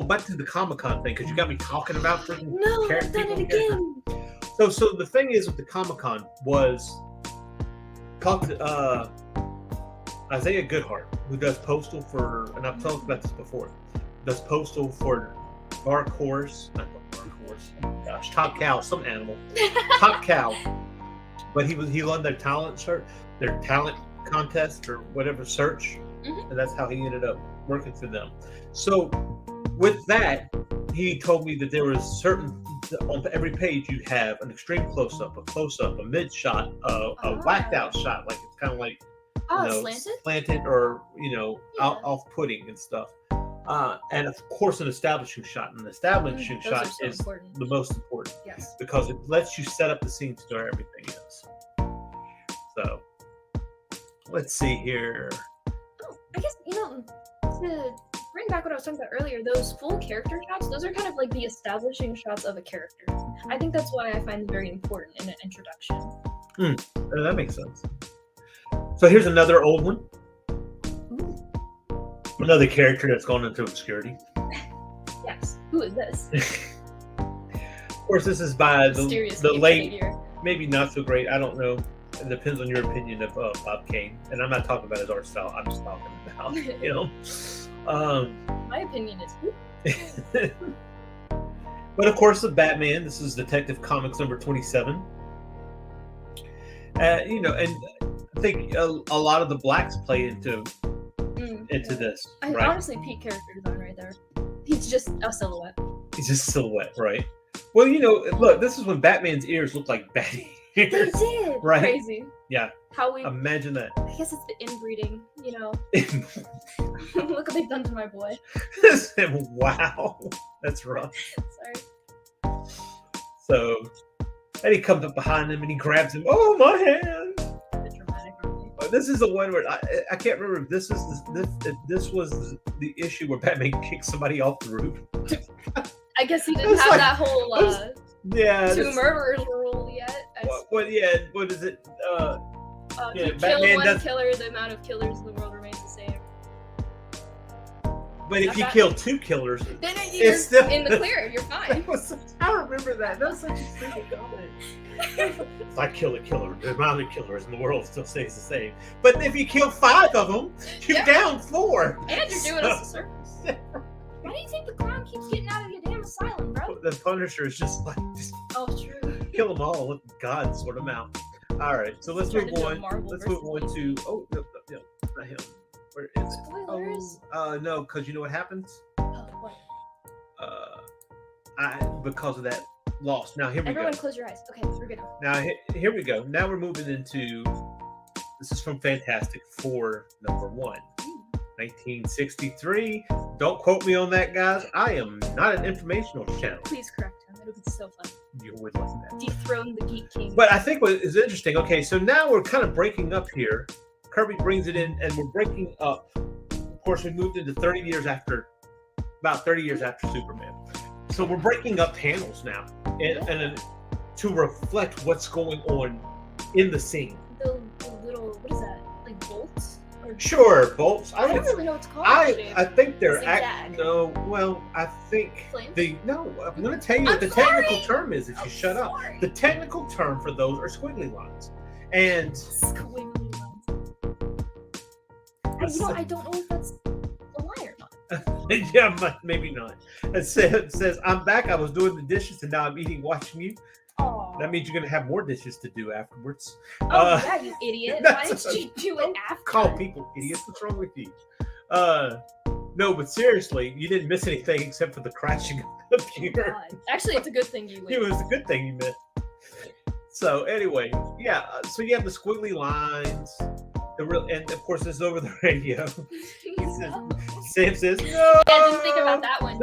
back to the Comic-Con thing, because you got me talking about freaking No, I've character- done it people again. So the thing is with the Comic-Con was talked to Isaiah Goodhart, who does Postal for, and I've talked about this before, does Postal for Dark Horse, not Dark Horse, oh my gosh, Top Cow, some animal, Top Cow. But he won their talent contest or whatever search, and that's how he ended up working for them. So with that, he told me that there was certain, on every page you have an extreme close-up, a mid shot, a whacked out shot, like it's kind of like slanted or off-putting and stuff. And of course, an establishing shot. An establishing shot is the most important, Yes, because it lets you set up the scene to where everything is. So let's see here. Oh, I guess to bring back what I was talking about earlier, those full character shots, those are kind of like the establishing shots of a character. I think that's why I find them very important in an introduction. That makes sense. So here's another old one. Another character that's gone into obscurity. Yes. Who is this? Of course, this is by the late, figure. maybe not so great. I don't know. It depends on your opinion of Bob Kane. And I'm not talking about his art style. I'm just talking about, My opinion is. But of course, the Batman. This is Detective Comics number 27. And I think a lot of the blacks play into this. Right? Honestly, peak character design right there. He's just a silhouette. He's just a silhouette, right? Well, look, this is when Batman's ears look like bat ears. They did. Right? Crazy. Yeah. How we. Imagine that. I guess it's the inbreeding. Look what they've done to my boy. Wow, that's rough. Sorry. So, and he comes up behind him and he grabs him. Oh, my hand! A bit dramatic, aren't they? This is the one where I can't remember if this was the issue where Batman kicked somebody off the roof. I guess he didn't have that whole two murderers rule yet. What is it? If you kill one killer, the amount of killers in the world remains the same. But if you kill two killers, then you're still in the clear. You're fine. I remember that. That was such a stupid comment. If I kill a killer, the amount of killers in the world still stays the same. But if you kill 5 of them, you're down 4. And you're doing us a service. Why do you think the clown keeps getting out of your damn asylum, bro? The Punisher is just like, true. Kill them all, let God sort them out. All right, so let's move on. Let's move on to no, not him. Where is it? Spoilers. No, because you know what happens? What? Because of that loss. Now here we Everyone go. close your eyes. Okay, we're good. Now here we go. Now we're moving into. This is from Fantastic Four #1, 1963. Don't quote me on that, guys. I am not an informational channel. Please correct him. It'll be so fun. You would like that. Dethrone the Geek King. But I think what is interesting. Okay, so now we're kind of breaking up here. Kirby brings it in, and we're breaking up. Of course, we moved into about 30 years after Superman. So we're breaking up panels now, and to reflect what's going on in the scene. The little, what is that? Like bolts? Sure, bolts. I don't really know what it's called. I think they're Zigzag. I think Flames? I'm going to tell you what the technical term is if you shut up. The technical term for those are squiggly lines, and squiggly lines. I don't know if that's a lie or not. Yeah, maybe not. It says, I'm back. I was doing the dishes, and now I'm eating, watching you. Aww. That means you're going to have more dishes to do afterwards. Yeah, you idiot. Why did you do it after? Call people idiots. What's wrong with you? No, but seriously, you didn't miss anything except for the crashing of the computer. God. Actually, it's a good thing you It was a good thing you missed. So anyway, yeah. So you have the squiggly lines. And of course, it's over the radio. Sam says, "No." Yeah, I didn't think about that one.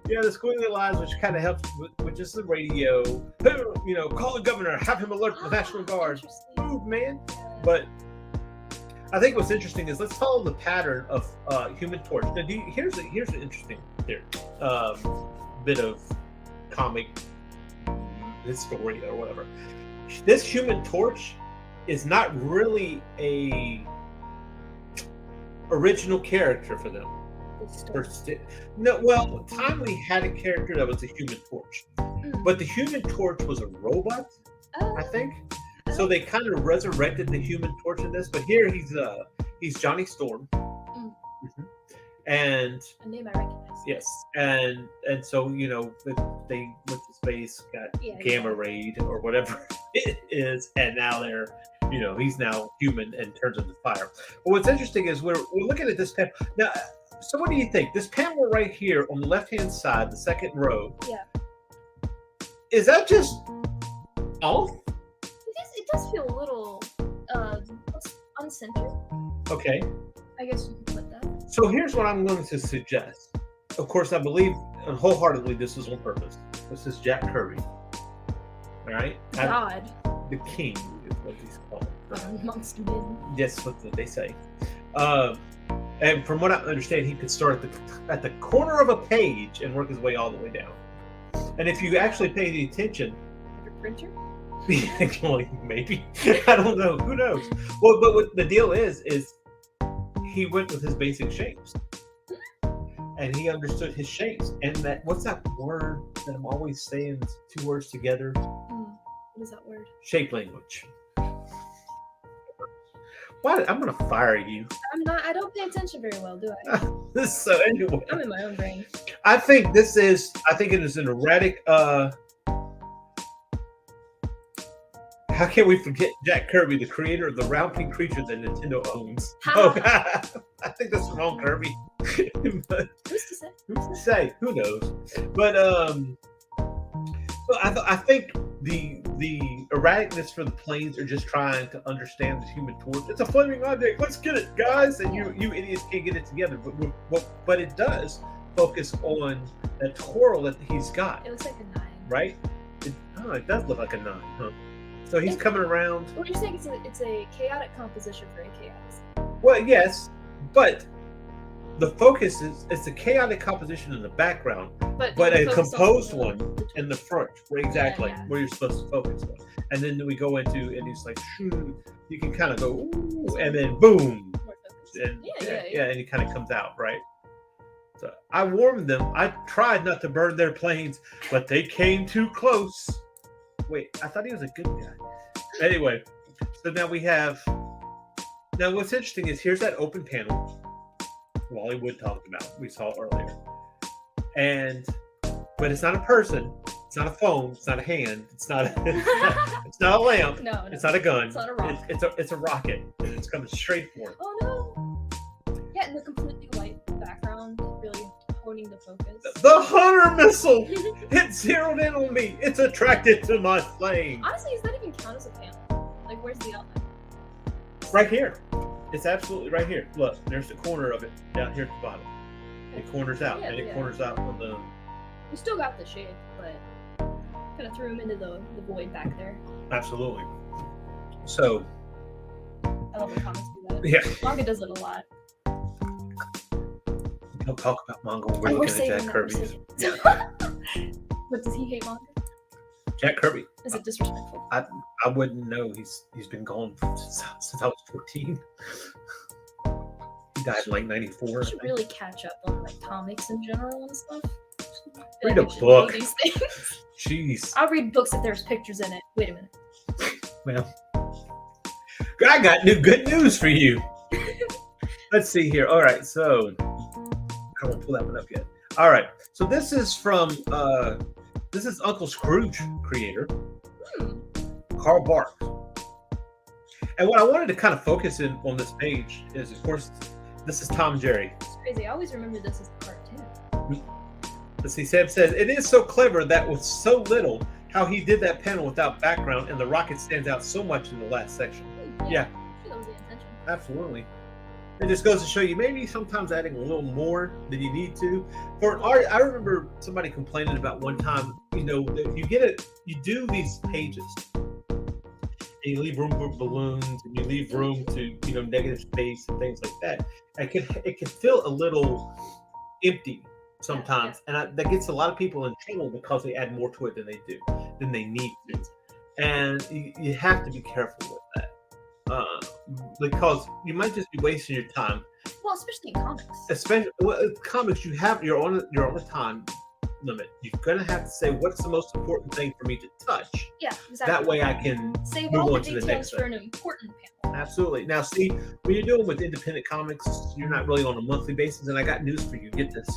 Yeah, the squiggly lines, which kind of helps with just the radio. Call the governor, have him alert the National Guard. Move, man. But I think what's interesting is let's follow the pattern of Human Torch. Now, here's an interesting bit of comic history or whatever. This Human Torch is not really a original character for them. No, well, Timely had a character that was a Human Torch, but the Human Torch was a robot, Oh, I think. So they kind of resurrected the Human Torch in this, but here he's Johnny Storm, Mm. and a name I recognize. yes, and so they went to space, got Yeah, gamma rayed or whatever it is, and now they're he's now human and turns into fire. But what's interesting is we're looking at this panel now. So what do you think? This panel right here on the left hand side, the second row. Yeah. Is that just off? It does feel a little uncentered. Okay. I guess you could put that. So here's what I'm going to suggest. Of course, I believe wholeheartedly this is on purpose. This is Jack Kirby. All right. God, The king is what he's called. amongst men. Yes, what they say. And from what I understand, he could start at the corner of a page and work his way all the way down. And if you actually pay the attention, Your printer. maybe I don't know. Who knows? Well, but what the deal is he went with his basic shapes, and he understood his shapes. And that what's that word that I'm always saying? Two words together. What is that word? Shape language. Why? I'm gonna fire you. I'm not. I don't pay attention very well, do I? So anyway, I'm in my own brain. I think it is an erratic. How can we forget Jack Kirby, the creator of the round-pin creature that Nintendo owns? Ha. Oh, I think that's wrong, Kirby. But Who's to say? who's to say? Who knows? But I think the erraticness for the planes are just trying to understand the Human Torch. It's a flaming object. Let's get it, guys! And you idiots can't get it together. But it does focus on that twirl that he's got, It looks like a 9. right? It does look like a 9, huh? So he's coming around. What you're saying is it's a chaotic composition for a chaos. Well, yes, but the focus is it's a chaotic composition in the background, but you a focus on composed the- one the in the front, where exactly yeah. where you're supposed to focus on. And then we go into, and he's like, shoo, you can kind of go, ooh, and then boom, more focus. and Yeah. and he kind of comes out, right? So I warned them. I tried not to burn their planes, but they came too close. Wait, I thought he was a good guy. Anyway, so now we have. Now, what's interesting is here's that open panel Wally Wood talked about. We saw earlier, but it's not a person. It's not a phone. It's not a hand. It's not. It's not a lamp. No. It's not a gun. It's not a rock. It's a rocket. It's coming straight for him. Oh no! Yeah, and the completely white background really honing the focus. The Hunter missile! It zeroed in on me. It's attracted to my flame. Honestly, does that even count as a panel? Like, where's the outline? Right here. It's absolutely right here. Look, there's the corner of it down here at the bottom. It corners out, and it corners out on the. We still got the shape, but kind of threw him into the void back there. Absolutely. So, I love when comics do that. yeah. Manga does it a lot. Don't talk about manga when we're And we're looking at saving Jack that, we're Kirby. saving- But does he hate manga? Jack Kirby. Is it disrespectful? I wouldn't know. He's been gone since I was 14. He died in like 94. I should really catch up on like comics in general and stuff. I feel Read like a I should know book. these things. Jeez. I'll read books if there's pictures in it. Wait a minute. Well, I got good news for you. Let's see here. All right, so I won't pull that one up yet. All right, so this is from this is Uncle Scrooge creator Carl Barks. And what I wanted to kind of focus in on this page is, of course, this is Tom and Jerry. It's crazy. I always remember this as a cartoon. Let's see, Sam says, it is so clever that with so little, how he did that panel without background, and the rocket stands out so much in the last section. Yeah. I'm sure that was the intention. Absolutely. It just goes to show you maybe sometimes adding a little more than you need to. For an art, I remember somebody complaining about one time, that you do these pages, and you leave room for balloons, and you leave room to, negative space and things like that. It can feel a little empty sometimes, and that gets a lot of people in trouble because they add more to it than they need to. And you have to be careful with that. Because you might just be wasting your time. Well, especially in comics. Especially comics, you're on the time. limit. You're gonna have to say what's the most important thing for me to touch. Yeah, exactly. That way I can save move all the on to the details next for thing. an important panel. Absolutely. Now, see, when you're dealing with independent comics, you're not really on a monthly basis. And I got news for you. Get this.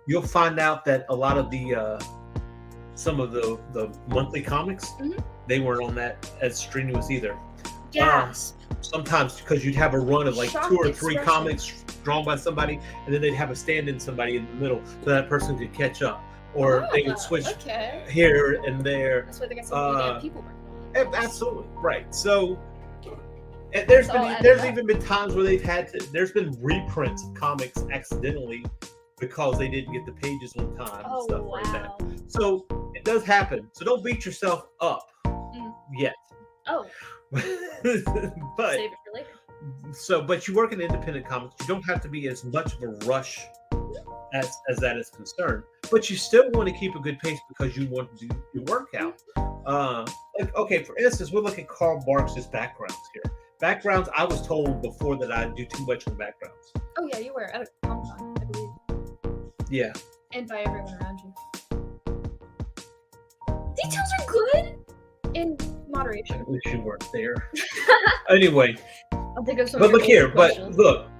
You'll find out that a lot of the some of the monthly comics, Mhm. they weren't on that as strenuous either. Gasp. Sometimes because you'd have a run of like Shocked 2 or 3 expression. comics drawn by somebody, and then they'd have a stand-in somebody in the middle so that person could catch up, or they would switch Okay. here and there. That's why they got so many damn people working on it. Absolutely right. So and there's It's all been added there's up. even been times where they've had to. There's been reprints of comics accidentally because they didn't get the pages on time and Oh stuff like that. wow. So it does happen. So don't beat yourself up yet. Oh, but save it for later. but you work in independent comics. You don't have to be as much of a rush as that is concerned. But you still want to keep a good pace because you want to do your workout. Like, okay, for instance, we'll look at Carl Barks' backgrounds here. Backgrounds, I was told before that I do too much on backgrounds. Oh yeah, you were at a Comic-Con, I believe, Yeah. and by everyone around you. Details are good in moderation. I wish you weren't there. Anyway, I'll think of some. but of your look here, basic but questions.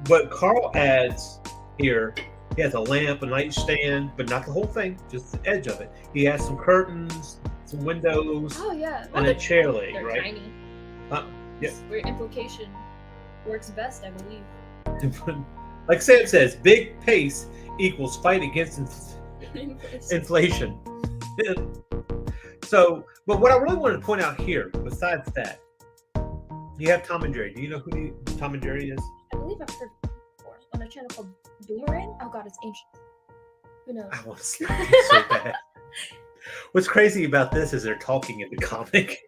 but Carl adds here, he has a lamp, a nightstand, but not the whole thing, just the edge of it. He has some curtains, some windows, Oh yeah. and Well, a they're- chair leg, they're right? tiny. yeah. Where implication works best, I believe. Like Sam says, big pace equals fight against It's- inflation. So, but what I really wanted to point out here, besides that, you have Tom and Jerry. Do you know who Tom and Jerry is? I believe I've heard it before on a channel called Boomerang. Oh god, it's ancient. Who knows? I want to slap you so bad. What's crazy about this is they're talking in the comic.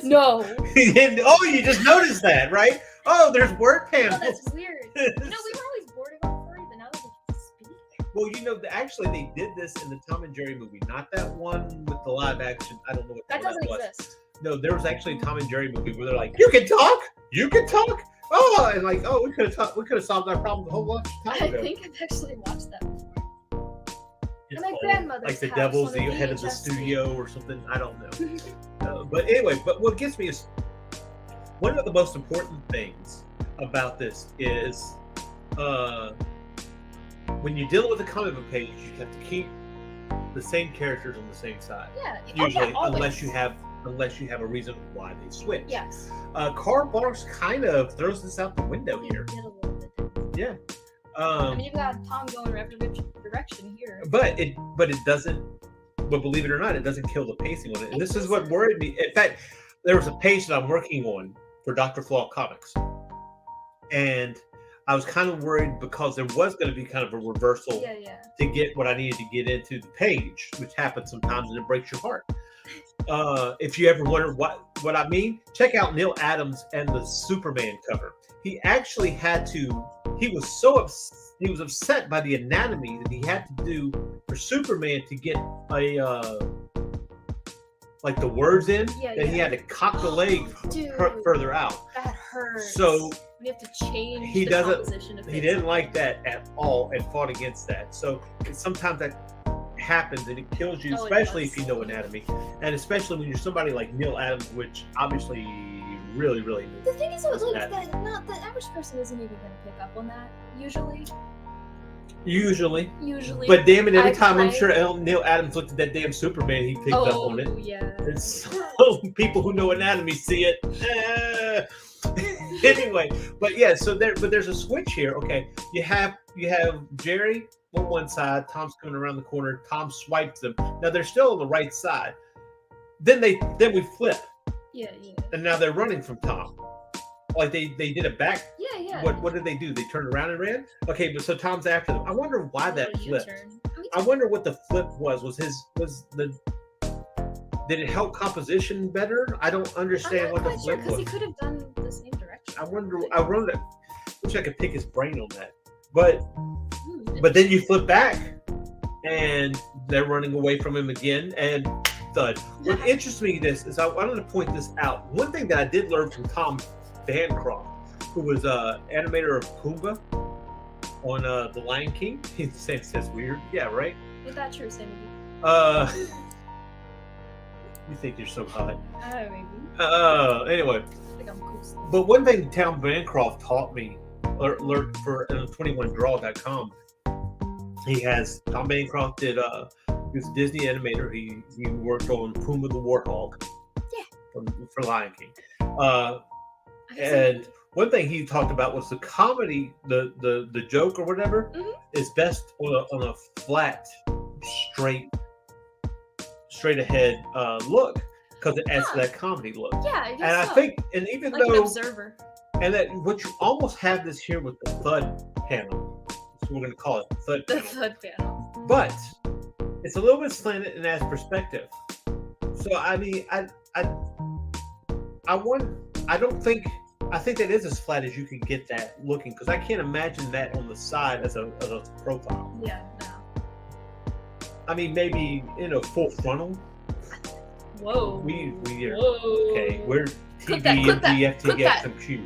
No. And, oh, you just noticed that, right? Oh, there's word Oh, panels. that's weird. No, we were always bored of our furry, but now that we can speak. Well, you know, actually, they did this in the Tom and Jerry movie, not that one with the live action. I don't know what That one doesn't was. exist. No, there was actually a Tom and Jerry movie where they're like, "You can talk, you can talk." Oh, and like, oh, we could have solved that problem a whole bunch of time I ago. think I've actually watched that before. It's my called, grandmother's like the house devil's on the a head of the VHS studio or something. I don't know. But anyway, but what gets me is one of the most important things about this is when you're dealing with a comic book page, you have to keep the same characters on the same side. Yeah. Usually, always. unless you have a reason why they switch. Yes. Carl Barks kind of throws this out the window here. Did a little bit. Yeah. I mean, you've got Tom going every direction here. But it doesn't. But believe it or not, it doesn't kill the pacing on it. And this is what worried me. In fact, there was a page that I'm working on for Dr. Flaw Comics, and I was kind of worried because there was going to be kind of a reversal Yeah. to get what I needed to get into the page, which happens sometimes and it breaks your heart. If you ever wonder what I mean, check out Neil Adams and the Superman cover. He actually had to. He was upset by the anatomy that he had to do for Superman to get a like the words in. Yeah, That he yeah. had to cock the leg Dude, further out. that hurts. So we have to change he the doesn't- composition of he it. didn't like that at all and fought against that. So sometimes that happens and it kills you, Oh, it especially does. if you know anatomy, and especially when you're somebody like Neil Adams, which obviously really knows. The thing is, though, like, That- that not the average person isn't even going to pick up on that. Usually, Usually. but damn it, every I time I'm pray- sure Neil Adams looked at that damn Superman, he picked up Oh on it. yeah. And so people who know anatomy see it. Anyway, but yeah, so there's a switch here. Okay, you have Jerry on one side, Tom's coming around the corner, Tom swipes them. Now they're still on the right side. Then we flip, Yeah. and now they're running from Tom. Like they did a back. Yeah. What did they do? They turned around and ran. Okay, but so Tom's after them. I wonder why that Little flipped. U-turn. I wonder what the flip was. Did it help composition better? I don't I'm understand not what the quite sure flip because was. he could have done the same direction. I wish I could pick his brain on that. But Hmm, then you flip back and they're running away from him again and thud. What interests me is I wanted to point this out. One thing that I did learn from Tom Bancroft, who was animator of Pumbaa on The Lion King. He says weird. Yeah, right? Ain't that true, Sandy? You think you're so hot. Maybe. Anyway, I think I'm cool. but one thing Tom Bancroft taught me, learned for 21draw.com. He has Tom Bancroft did he was a Disney animator. He worked on Pumbaa the Warthog. Yeah. For Lion King. And one thing he talked about was the comedy, the joke or whatever, is best on a flat, straight ahead look, because it adds to that comedy look. Yeah, I guess And I so. think, and even Like an though, observer. and that what you almost have this here with the thud panel. That's what we're going to call it, the thud The panel. thud panel. But it's a little bit slanted and adds perspective. So I mean, I think that is as flat as you can get that looking, because I can't imagine that on the side as a profile. Yeah, no. I mean, maybe full frontal. Whoa. We are Whoa. okay. We're Clip that, TV, clip that, MD, clip that. FTX, and Q,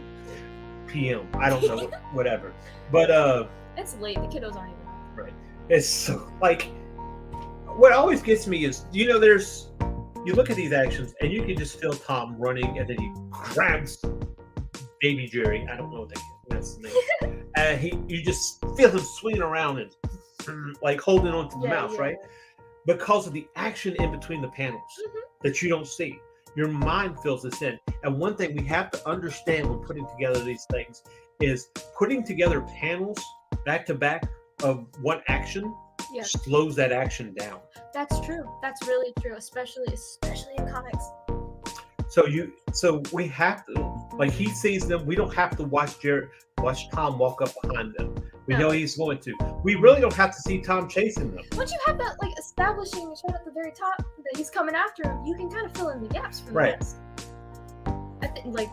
PM. I don't know, whatever. But It's late. The kiddos aren't even up. right. It's so like what always gets me is there's you look at these actions and you can just feel Tom running, and then he grabs baby Jerry. I don't know what that's his name. And you just feel him swinging around and like holding onto the mouse, right? Because of the action in between the panels that you don't see. Your mind fills this in. And one thing we have to understand when putting together these things is putting together panels back to back of one action Yeah. slows that action down. That's true. That's really true, especially in comics. So we have to, like, he sees them. We don't have to watch Tom walk up behind them. We know he's going to. We really don't have to see Tom chasing them. Once you have that like establishing shot at the very top that he's coming after him, you can kind of fill in the gaps from Right. this. I think like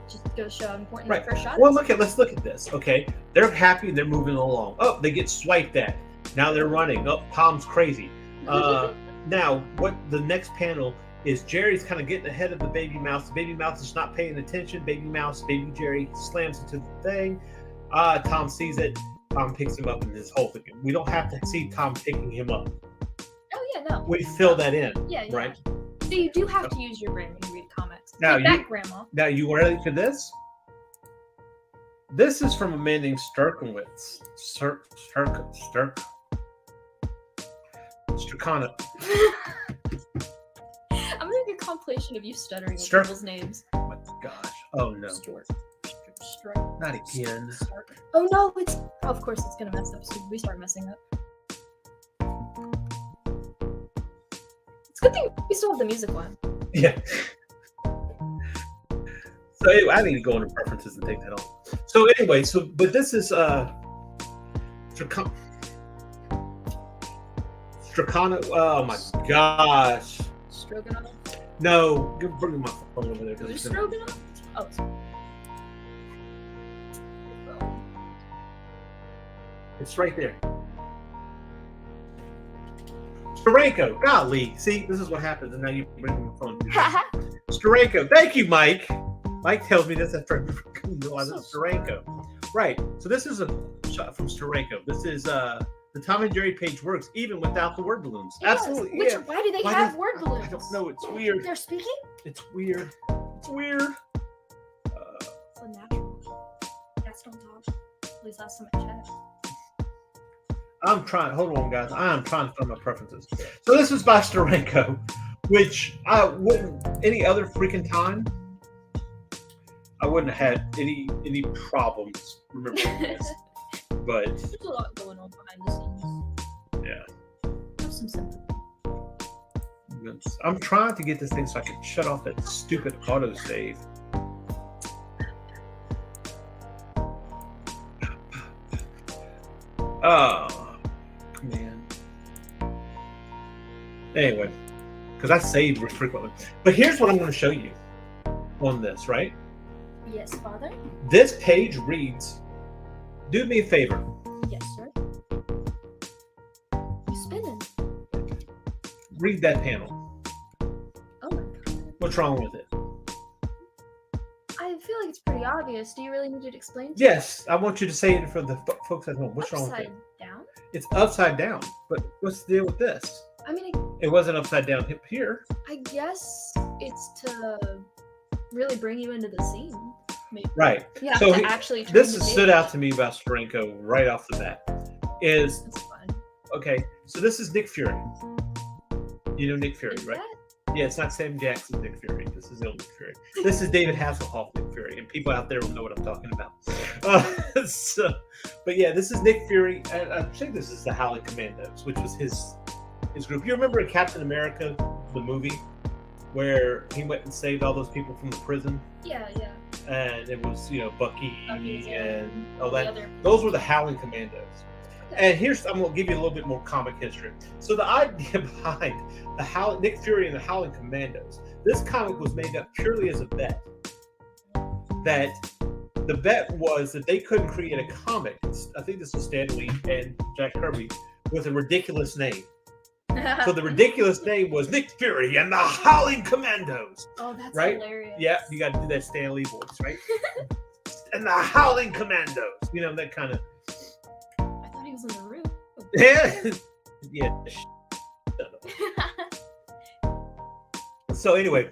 just goes show how important Right. the first shot Well, is. let's look at this. Okay, they're happy. They're moving along. Oh, they get swiped at. Now they're running. Oh, Tom's crazy. Now, what the next panel is? Jerry's kind of getting ahead of the baby mouse. The baby mouse is not paying attention. Baby Jerry slams into the thing. Tom sees it. Tom picks him up in this whole thing. We don't have to see Tom picking him up. Oh yeah, no. We fill that in, Yeah, yeah. right? So you do have to use your brain when you read comics. Now Take that, Grandma. Now, you ready for this? This is from a man named Sturkowitz. Strakana. I'm gonna make a compilation of you stuttering with Sturk. people's names. Oh my gosh. Oh no. Stork. Not again. Stark. Oh no, it's of course it's gonna mess up soon. We start messing up. It's a good thing we still have the music one. Yeah. So anyway, I need to go into preferences and take that off. So anyway, but this is Strakana. Oh my gosh. Stroganoff. No, bring my phone over there. 'cause Who's it's gonna- Stroganoff? Oh, sorry. It's right there. Steranko. Golly. See, this is what happens, and now you bring my phone. Steranko. Thank you, Mike. Mike tells me this after I realize it's Steranko. Right. So this is a shot from Steranko. This is the Tom and Jerry page works even without the word balloons. Yes. Absolutely. Which, Yeah. why do they Why have does- word balloons? I don't know. It's weird. They're speaking? It's weird. It's weird. It's unnatural. Cats don't talk. At least last time I checked. I'm trying. Hold on, guys. I'm trying to find my preferences. So this is by Steranko, which I wouldn't any other freaking time. I wouldn't have had any problems remembering this. But There's a lot going on behind the scenes. yeah, Have some sympathy. I'm trying to get this thing so I can shut off that stupid autosave. Oh, man. Anyway, because I save frequently. But here's what I'm going to show you on this, right? Yes, father? This page reads, do me a favor. Yes, sir. You spinning? Read that panel. Oh my god. What's wrong with it? I feel like it's pretty obvious. Do you really need it explained? to Yes, I want you to say it for the folks at home. me? What's wrong with Upside it? down? It's upside down. But what's the deal with this? I mean, It wasn't upside down hip here. I guess it's to really bring you into the scene. Maybe. Right. Yeah, So to he- actually turn This the has page. stood out to me about Steranko right off the bat. Is It's fun. okay, so this is Nick Fury. You know Nick Fury, Is right? that? Yeah, it's not Sam Jackson's Nick Fury. This is the old Nick Fury. This is David Hasselhoff Nick Fury, and people out there will know what I'm talking about. But yeah, this is Nick Fury. And I think this is the Howling Commandos, which was his group. You remember in Captain America, the movie, where he went and saved all those people from the prison, Yeah. and it was Bucky Bucky's, and all The that. other- Those were the Howling Commandos. And I'm going to give you a little bit more comic history. So the idea behind the Nick Fury and the Howling Commandos, this comic was made up purely as a bet. That the bet was that they couldn't create a comic. I think this was Stan Lee and Jack Kirby with a ridiculous name. So the ridiculous name was Nick Fury and the Howling Commandos. Oh, that's Right? hilarious. Yeah, you got to do that Stan Lee voice, right? And the Howling Commandos. That kind of. I thought he was in the room. Yeah. So anyway,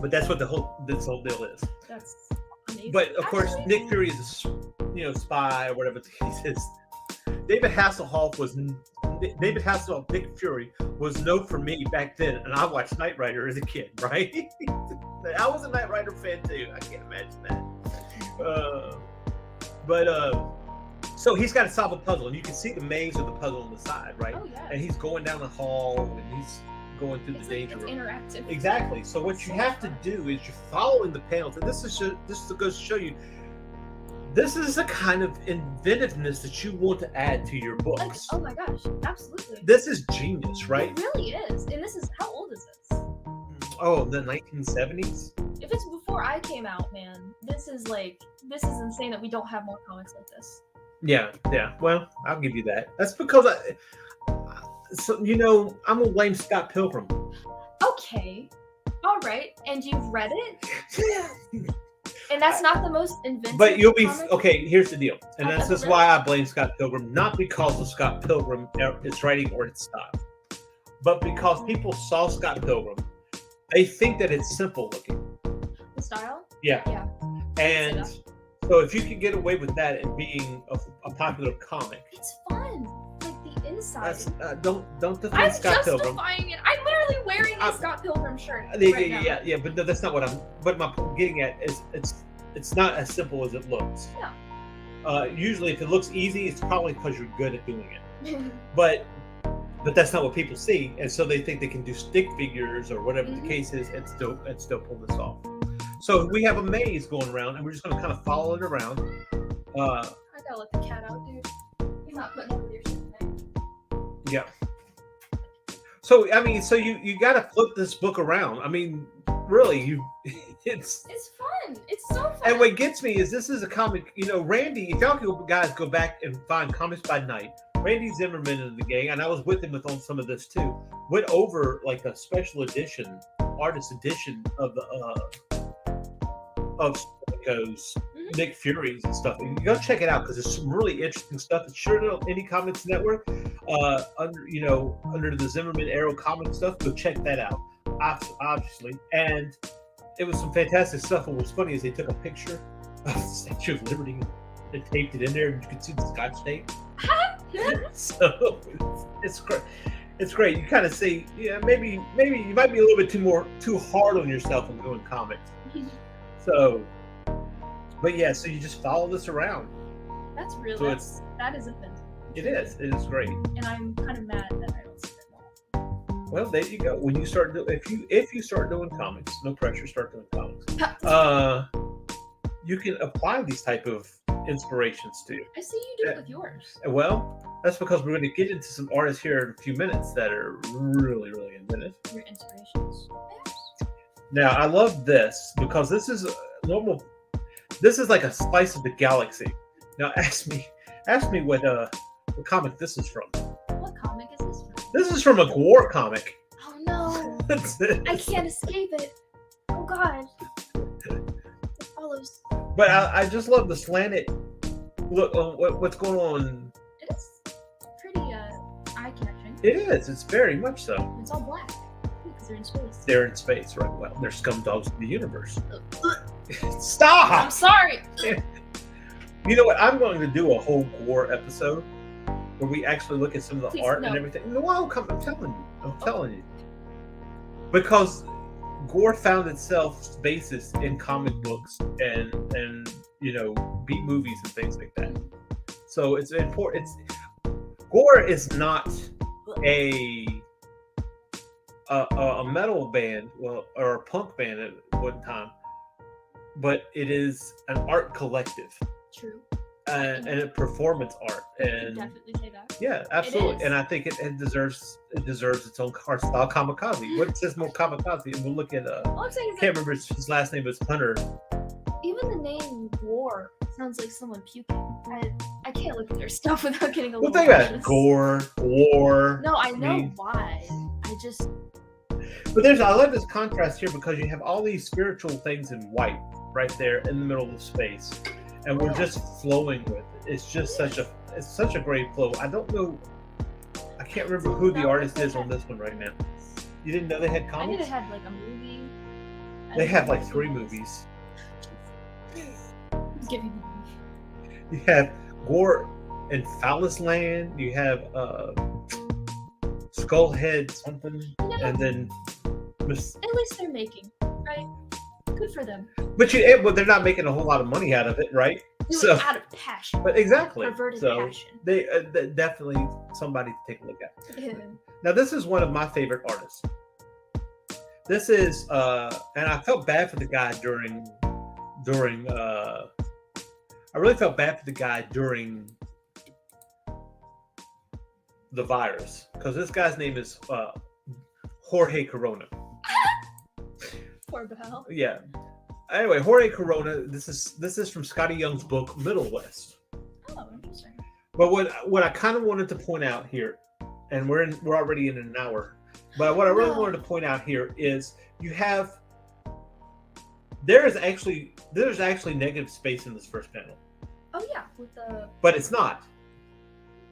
but that's what this whole deal is. That's amazing. But of course, Actually, Nick Fury is a spy or whatever the case is. David Hasselhoff, Nick Fury was known for me back then, and I watched Knight Rider as a kid, right? I was a Knight Rider fan too. I can't imagine that. So he's got to solve a puzzle, and you can see the maze of the puzzle on the side, right? Oh yeah. And he's going down the hall, and he's going through It's the danger it's room. interactive. Exactly. So what you have to do is you're following the panels, and this goes to show you. This is the kind of inventiveness that you want to add to your Like, books. oh my gosh, absolutely. This is genius, right? It really is. And this is, how old is this? Oh, the 1970s. If it's before I came out, man, this is insane that we don't have more comics like this. Yeah. Well, I'll give you that. That's because I'm gonna blame Scott Pilgrim. Okay. All right. And you've read it? And that's not the most inventive But you'll be comic? okay. Here's the deal, and I've that's ever just read. why I blame Scott Pilgrim, not because of Scott Pilgrim, its writing or its style, but because people saw Scott Pilgrim, they think that it's simple looking. The style? Yeah. Yeah. And so if you can get away with that and being a popular comic, It's fun. Like the inside. that's don't defend I'm Scott just Pilgrim. defying it. I'm literally wearing a I'm- Scott Pilgrim shirt. Yeah, right now. yeah, but no, that's not what I'm. What my point getting at is it's not as simple as it looks. Usually, if it looks easy, it's probably because you're good at doing it. But that's not what people see, and so they think they can do stick figures or whatever the Mhm. case is, and still pull this off. So we have a maze going around, and we're just going to kind of follow it around. I gotta let the cat out, dude. He's not putting up with your shit tonight. Yeah. So I mean, you got to flip this book around. I mean, really, it's. It's fun. It's so fun. And what gets me is this is a comic. Randy, if y'all guys go back and find Comics by Night, Randy Zimmerman of the gang, and I was with him on some of this too, went over like a special edition, artist edition of the of Steranko's Mhm. Nick Fury's and stuff. And you go check it out because there's some really interesting stuff. It's sure on Indie Comics Network, under the Zimmerman Arrow comic stuff. Go check that out, obviously. And it was some fantastic stuff. And what's funny is they took a picture of the Statue of Liberty and taped it in there, and you could see the Scotch tape. So it's great. It's great. You kind of see, maybe you might be a little bit too hard on yourself when doing comics. So, but yeah, so you just follow this around. That's real. So That is offensive. It is great. And I'm kind of mad that I don't see it more. Well, there you go. When you start if you start doing comics, no pressure, start doing comics. You can apply these type of inspirations to you. I see you do it with yours. Well, that's because we're going to get into some artists here in a few minutes that are really, really inventive. Your inspirations. Now, I love this because this is normal. This is like a slice of the galaxy. Now, ask me what comic this is from. What comic is this from? This is from a Gwar comic. Oh no! I can't escape it. Oh god. It follows. But I just love the slanted look on what's going on. It is pretty It is. It's very much so. It's all black because they're in space. They're in space, right? Well, they're scum dogs of the universe. I'm Stop! sorry. You know what? I'm going to do a whole Gore episode where we actually look at some of the Please, art no. and everything. No, I'm telling you. I'm telling you. Because Gore found itself basis in comic books and you know, B movies and things like that. So it's important. Gore is not a metal band, well, or a punk band at one time, but it is an art collective True. and a performance art. I could And definitely say that. yeah, is. absolutely. And I think it deserves its own art style. Kamikaze. What says more Kamikaze? And we'll look at All I'm saying is can't that remember his last name was Hunter. even the name War sounds like someone puking. I can't look at their stuff without getting a Well, little think about it. nauseous. Gore, war. No, I know mean- why. I just But I love this contrast here because you have all these spiritual things in white right there in the middle of space, and we're just flowing with it. It's just such a great flow. I don't know. I can't remember who the artist is on this one right now. You didn't know they had I knew comics? they had like a movie. They have like 3 movies. Give you You have Gore and Phallus Land. You have Skullhead something, and then at least they're making, right? Good for them. but they're not making a whole lot of money out of it, right? Do So- it out of passion. But exactly. Perverted So passion. they definitely somebody to take a look at. Yeah. Now this is one of my favorite artists. This is and I felt bad for the guy during I really felt bad for the guy during the virus because this guy's name is Jorge Corona. Poor Belle. Yeah. Anyway, Jorge Corona. This is from Scotty Young's book Middle West. Oh, interesting. But what I kind of wanted to point out here, and we're already in an hour, but what I really No. wanted to point out here is there's actually negative space in this first panel, Oh yeah, with the but it's not.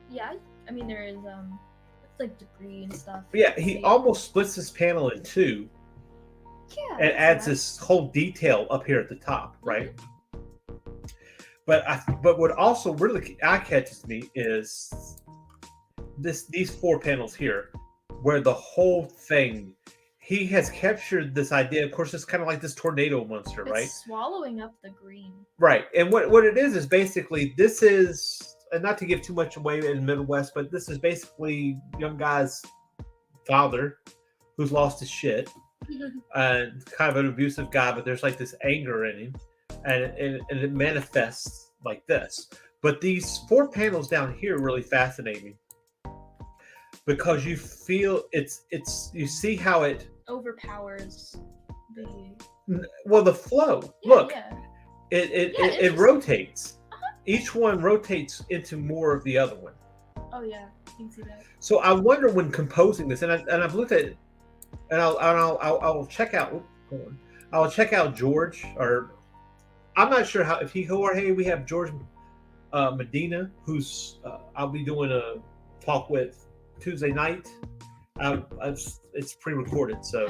yeah. I mean there is it's like debris and stuff. But yeah, he almost splits this panel in two Yeah. and adds this whole detail up here at the top, right? But what also really eye catches me is these 4 panels here, where the whole thing he has captured this idea. Of course, it's kind of like this tornado monster, It's right? swallowing up the green. Right. And what it is basically this is, and not to give too much away in the Midwest, but this is basically young guy's father who's lost his shit and kind of an abusive guy, but there's like this anger in him, and it manifests like this. But these 4 panels down here really fascinate me because you feel you see how it Overpowers the the flow. yeah, Look, yeah. it Yeah, it interesting. rotates. Each one rotates into more of the other one. Oh yeah, you can see that. So I wonder when composing this, and I've looked at it, and I'll check out. Hold on. I'll check out George, or I'm not sure how if he Jorge. We have George Medina, who's I'll be doing a talk with Tuesday night. It's pre-recorded, so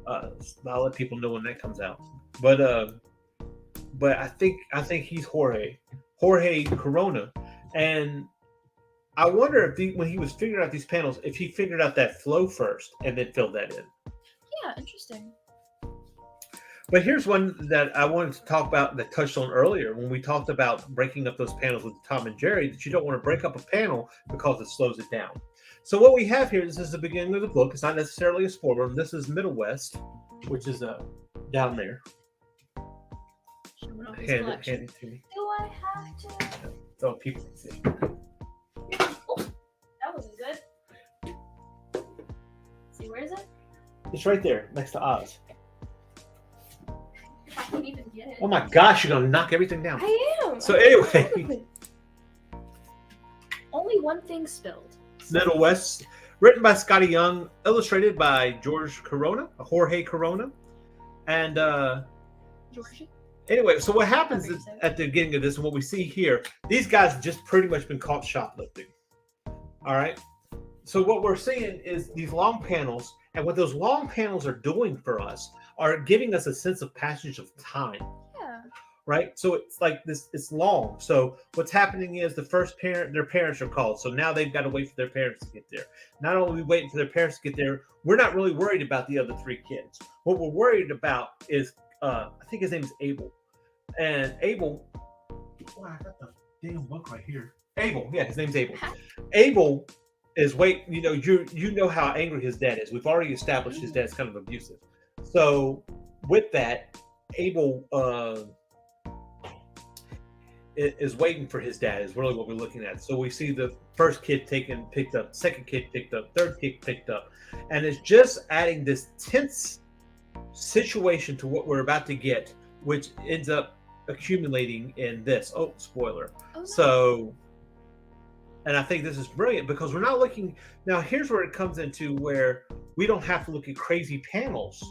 I'll let people know when that comes out. But I think he's Jorge Corona, and I wonder if when he was figuring out these panels, if he figured out that flow first and then filled that in. Yeah, interesting. But here's one that I wanted to talk about that touched on earlier when we talked about breaking up those panels with Tom and Jerry, that you don't want to break up a panel because it slows it down. So what we have here, this is the beginning of the book. It's not necessarily a spoiler. This is Middle West, which is down there. Showing off his Hand collection. it to me Do I have to? so people can see. Oh, that wasn't good. See, where is it? It's right there next to Oz. I can't even get it. Oh my gosh, you're gonna knock everything down. I am. So anyway, Only one thing spilled. Middle West, written by Scotty Young, illustrated by Jorge Corona, and Georgie? anyway, so what happens is, at the beginning of this, and what we see here, these guys have just pretty much been caught shoplifting. All right, So what we're seeing is these long panels, and what those long panels are doing for us are giving us a sense of passage of time, Yeah. right? So it's like this, it's long. So what's happening is the first parent, their parents are called. So now they've got to wait for their parents to get there. Not only are we waiting for their parents to get there, we're not really worried about the other 3 kids. What we're worried about is, I think his name is Abel. And Abel, oh, I got the damn book right here. Abel, yeah, his name's Abel. Abel is you know how angry his dad is. We've already established his dad's kind of abusive. So with that, Abel is waiting for his dad is really what we're looking at. So we see the first kid picked up, second kid picked up, third kid picked up, and it's just adding this tense situation to what we're about to get, which ends up accumulating in this. Oh, spoiler. Oh, no. So, and I think this is brilliant because we're not looking now. Here's where it comes into where we don't have to look at crazy panels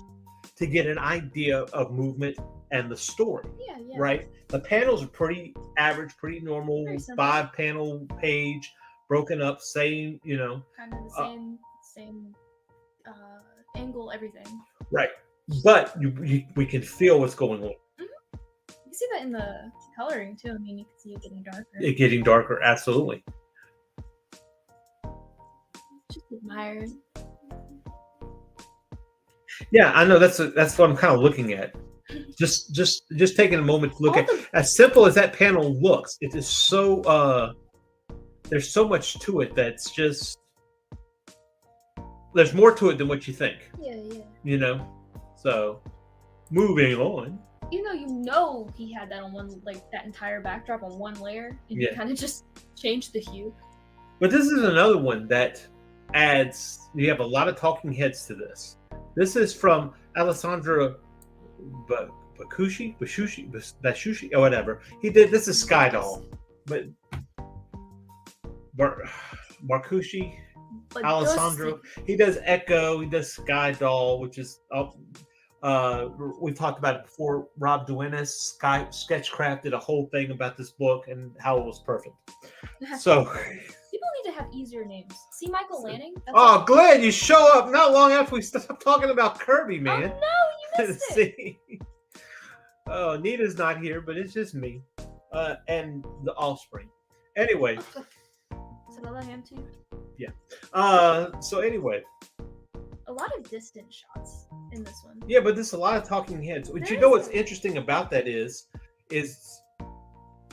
to get an idea of movement and the story. Yeah. Right? The panels are pretty average, pretty normal, Very simple. 5-panel page, broken up, same, Kind of the same angle, everything. right. But we can feel what's going on. You can see that in the coloring too. I mean, you can see it getting darker. It getting darker, absolutely. Just admire. Yeah, I know that's what I'm kind of looking at. Just taking a moment to look at as simple as that panel looks. It is so there's so much to it that's just there's more to it than what you think. Yeah. So moving on. Even though he had that on one, like that entire backdrop on one layer, and he kind of just changed the hue. But this is another one that adds. You have a lot of talking heads to this. This is from Alessandro Bashushi, or whatever. He did. This is Sky Doll, but Marcucci, But Alessandro. He does Echo. He does Sky Doll, which is we talked about it before. Rob Duenas, Sketchcraft did a whole thing about this book and how it was perfect. So people need to have easier names. See Michael Lanning? That's oh, Glenn, you show up not long after we stopped talking about Kirby, man. Oh no, you missed it. See? Oh, Nita's not here, but it's just me and the Offspring. Anyway, Is another hand too? so anyway, A lot of distant shots in this one. yeah, but there's a lot of talking heads. But There you know is what's a- interesting about that is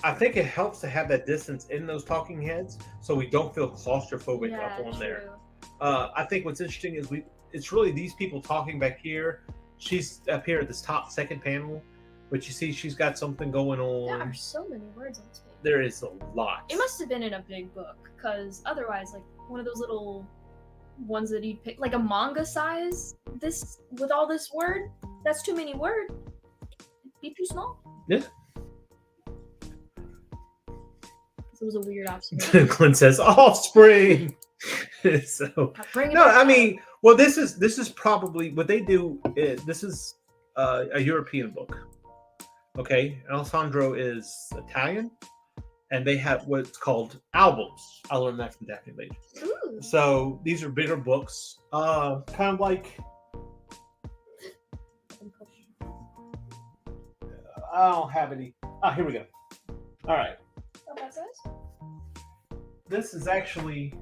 I think it helps to have that distance in those talking heads, so we don't feel claustrophobic up on there. True. I think what's interesting is it's really these people talking back here. She's up here at this top second panel, but you see she's got something going There on. are so many words on this page. There is a lot. It must have been in a big book, because otherwise, like one of those little ones that you'd pick, like a manga size. This with all this word, that's too many words. It'd be too small. Yeah. It was a weird observation. Glenn says Offspring. So Bring it no, back I up. mean, well, this is probably what they do. This is a European book. Okay, Alessandro is Italian, and they have what's called albums. I learned that from Daphne Lady. Ooh. So these are bigger books, kind of like I don't have any. Oh, here we go. All right. About that size? This is actually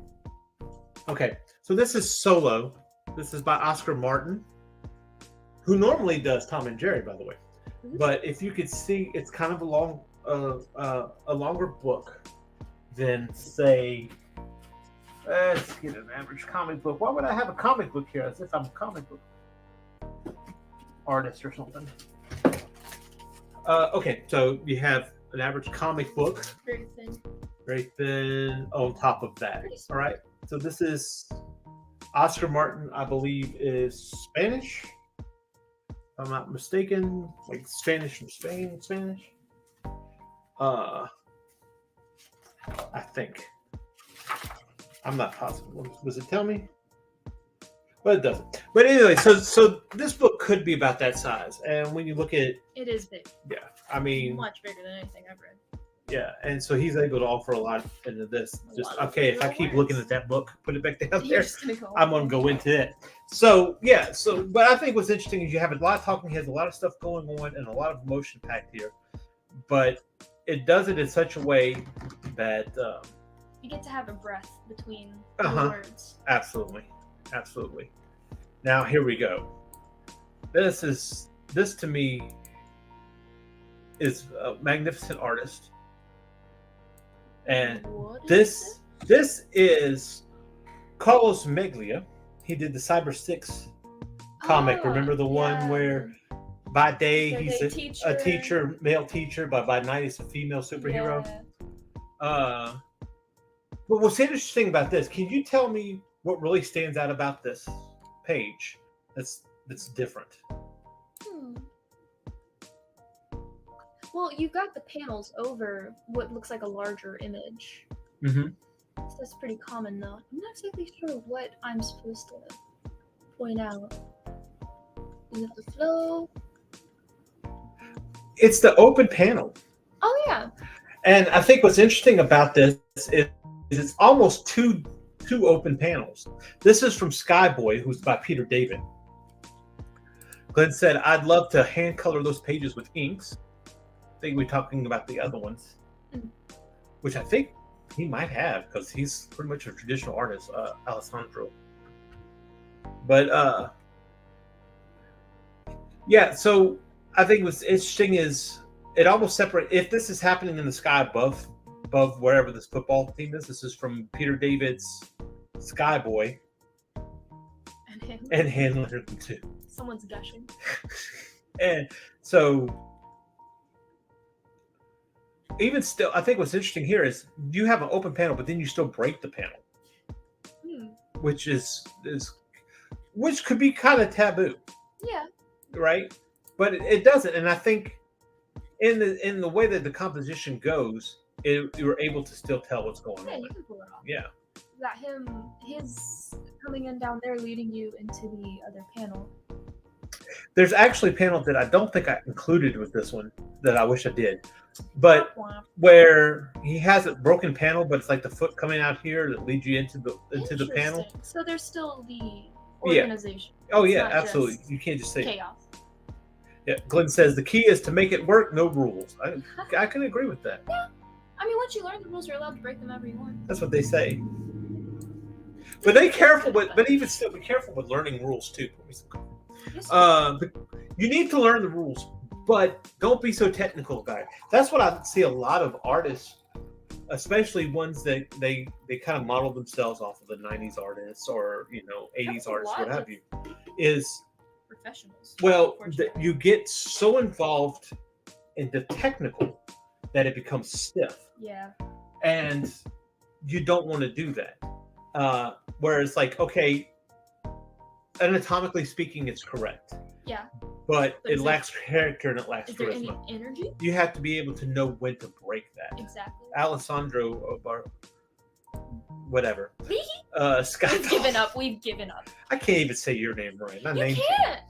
okay. So this is Solo. This is by Oscar Martin, who normally does Tom and Jerry, by the way. But if you could see, it's kind of a longer book than say. Let's get an average comic book. Why would I have a comic book here? As if I'm a comic book artist or something. Okay, so you have an average comic book. Very thin. Very thin on top of that. Pretty All small. right. So this is Oscar Martin, I believe, is Spanish. If I'm not mistaken, like Spanish from Spain, Spanish. I think. I'm not positive. Was it tell me? But it doesn't. But anyway, so this book could be about that size. And when you look at It is big. I mean, Much bigger than anything I've read. Yeah, and so he's able to offer a lot into this. A Just lot of okay, if I real keep words. looking at that book, put it back down You're there. just gonna go I'm gonna go into it. So yeah, but I think what's interesting is you have a lot of talking heads, a lot of stuff going on, and a lot of emotion packed here. But it does it in such a way that You get to have a breath between Uh-huh. the words. absolutely. Now here we go. This to me is a magnificent artist, and What is this is Carlos Meglia. He did the Cyber 6 comic. Oh, Remember the one yeah. where by day Yeah, he's they a teacher, male teacher, but by night he's a female superhero. Yeah. But what's interesting about this? Can you tell me what really stands out about this page? That's different. Hmm. Well, you've got the panels over what looks like a larger image. Mm-hmm. So that's pretty common, though. I'm not exactly sure what I'm supposed to point out. Is it the flow? It's the open panel. Oh yeah. And I think what's interesting about this is it's almost two open panels. This is from Skyboy, who's by Peter David. Glenn said, I'd love to hand color those pages with inks. I think we're talking about the other ones, which I think he might have because he's pretty much a traditional artist, Alessandro. But yeah, so I think what's interesting is it almost separates. If this is happening in the sky above wherever this football team is, this is from Peter David's Skyboy And him. and Handler too. Someone's gushing. And so, even still, I think what's interesting here is you have an open panel, but then you still break the panel, which which could be kind of taboo, Yeah. right? But it doesn't, and I think in the way that the composition goes, you're able to still tell what's going Yeah, on. you can pull it off. Yeah, You got his coming in down there, leading you into the other panel. there's actually a panel that I don't think I included with this one that I wish I did, but Womp where he has a broken panel, but it's like the foot coming out here that leads you into the womp. panel. Interesting. So there's still the Yeah. organization. Oh It's yeah, not absolutely. just You can't just say chaos. Yeah. Glenn says the key is to make it work, no rules. I can agree with that. I mean, once you learn the rules, you're allowed to break them however you want. That's what they say. But but even still, be careful with learning rules too. Yes, But you need to learn the rules, but don't be so technical about it. That's what I see a lot of artists, especially ones that they kind of model themselves off of the '90s artists or 80s That's a artists, lot what have of- you. Is professionals. well, unfortunately. you get so involved in the technical that it becomes stiff, Yeah. and you don't want to do that. Whereas, like, okay, anatomically speaking, it's correct, Yeah. but But it is lacks character and it lacks Is there any charisma. energy? You have to be able to know when to break that. Exactly. Alessandro, whatever. Scott. We've given up. We've given up. I can't even say your name right. My You name. can't.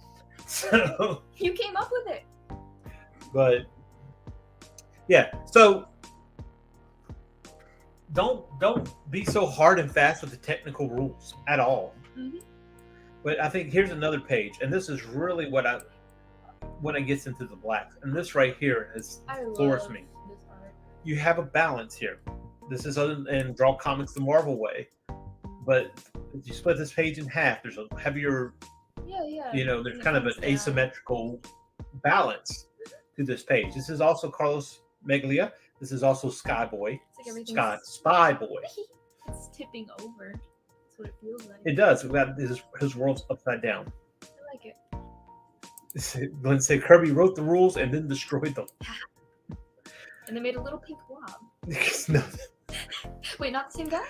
So, You came up with it. but yeah, so don't be so hard and fast with the technical rules at all. Mhm. But I think here's another page, and this is really when it gets into the blacks, and this right here is I floors love me. this art. You have a balance here. This is other than draw comics the Marvel way, but if you split this page in half, there's a heavier, Yeah. there's And it kind of an comes down. asymmetrical balance to this page. This is also Carlos Meglia. This is also Skyboy, It's like everything's Spy Boy. it's tipping over. That's what it feels like. It does. His world's upside down. I like it. Glenn said Kirby wrote the rules and then destroyed them. And they made a little pink blob. no, Wait, not the same guy?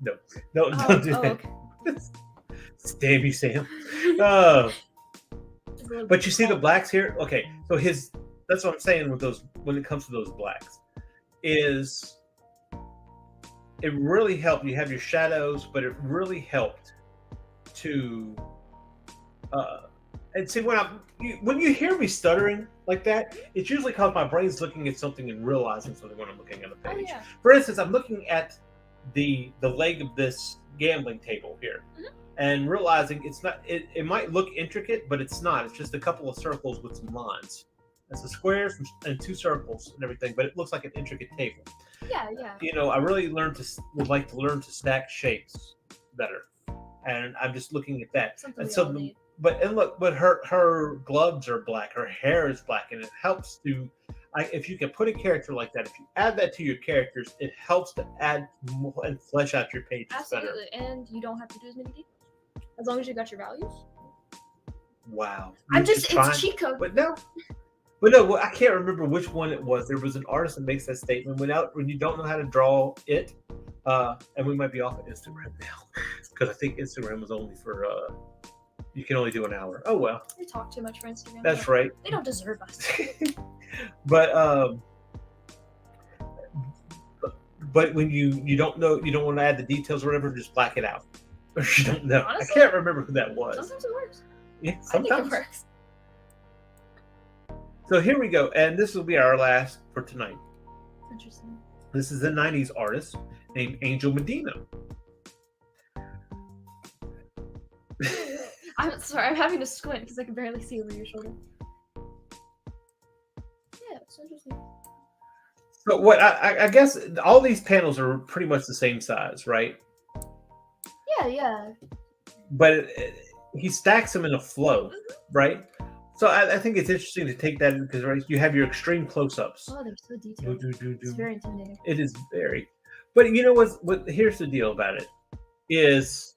no, Oh, don't do oh, that. okay. Damn you, Sam. Oh. Just a little But bit you see the of blacks here? Okay, so that's what I'm saying with those when it comes to those blacks. Is it really helped? You have your shadows, but it really helped to And see, when you hear me stuttering like that, it's usually because my brain's looking at something and realizing something when I'm looking at a Oh page. yeah. For instance, I'm looking at the leg of this gambling table here, and realizing it's not. It might look intricate, but it's not. It's just a couple of circles with some lines. It's a squares and 2 circles and everything, but it looks like an intricate table. Yeah, yeah. You know, I really would like to learn to stack shapes better, and I'm just looking at that. Something And we so all the- need. But look, but her gloves are black, her hair is black, and it helps to. If you can put a character like that, if you add that to your characters, it helps to add more and flesh out your pages better. Absolutely, and you don't have to do as many details as long as you got your values. Wow, I'm You're just trying- it's cheat code. But no, well, I can't remember which one it was. There was an artist that makes that statement when you don't know how to draw it, and we might be off of Instagram now because I think Instagram was only for you can only do an hour. Oh well, They talk too much for Instagram. that's right. They don't deserve us. But when you don't know, you don't want to add the details or whatever, just black it out. Or you don't know. Honestly, I can't remember who that was. Sometimes it works. Yeah, I think sometimes. it works. So here we go, and this will be our last for tonight. Interesting. This is a '90s artist named Angel Medina. I'm sorry, I'm having to squint because I can barely see over your shoulder. Yeah, it's interesting. So what I guess all these panels are pretty much the same size, right? Yeah, yeah. But he stacks them in a flow, right? So I think it's interesting to take that because right, you have your extreme close-ups. Oh, they're so detailed. It's very intimidating. It is very, but you know what? Here's the deal about it: is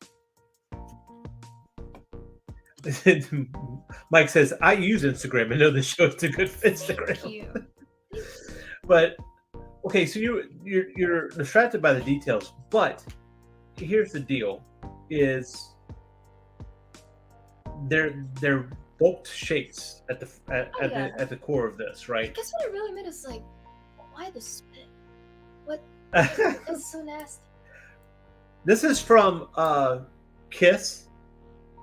Mike says I use Instagram. I know this show's too good for Instagram. Thank you. But okay, so you're distracted by the details. But here's the deal: is they're bulked shapes at the core of this, I right? guess what it really meant is like, why the spit? It's so nasty. This is from Kiss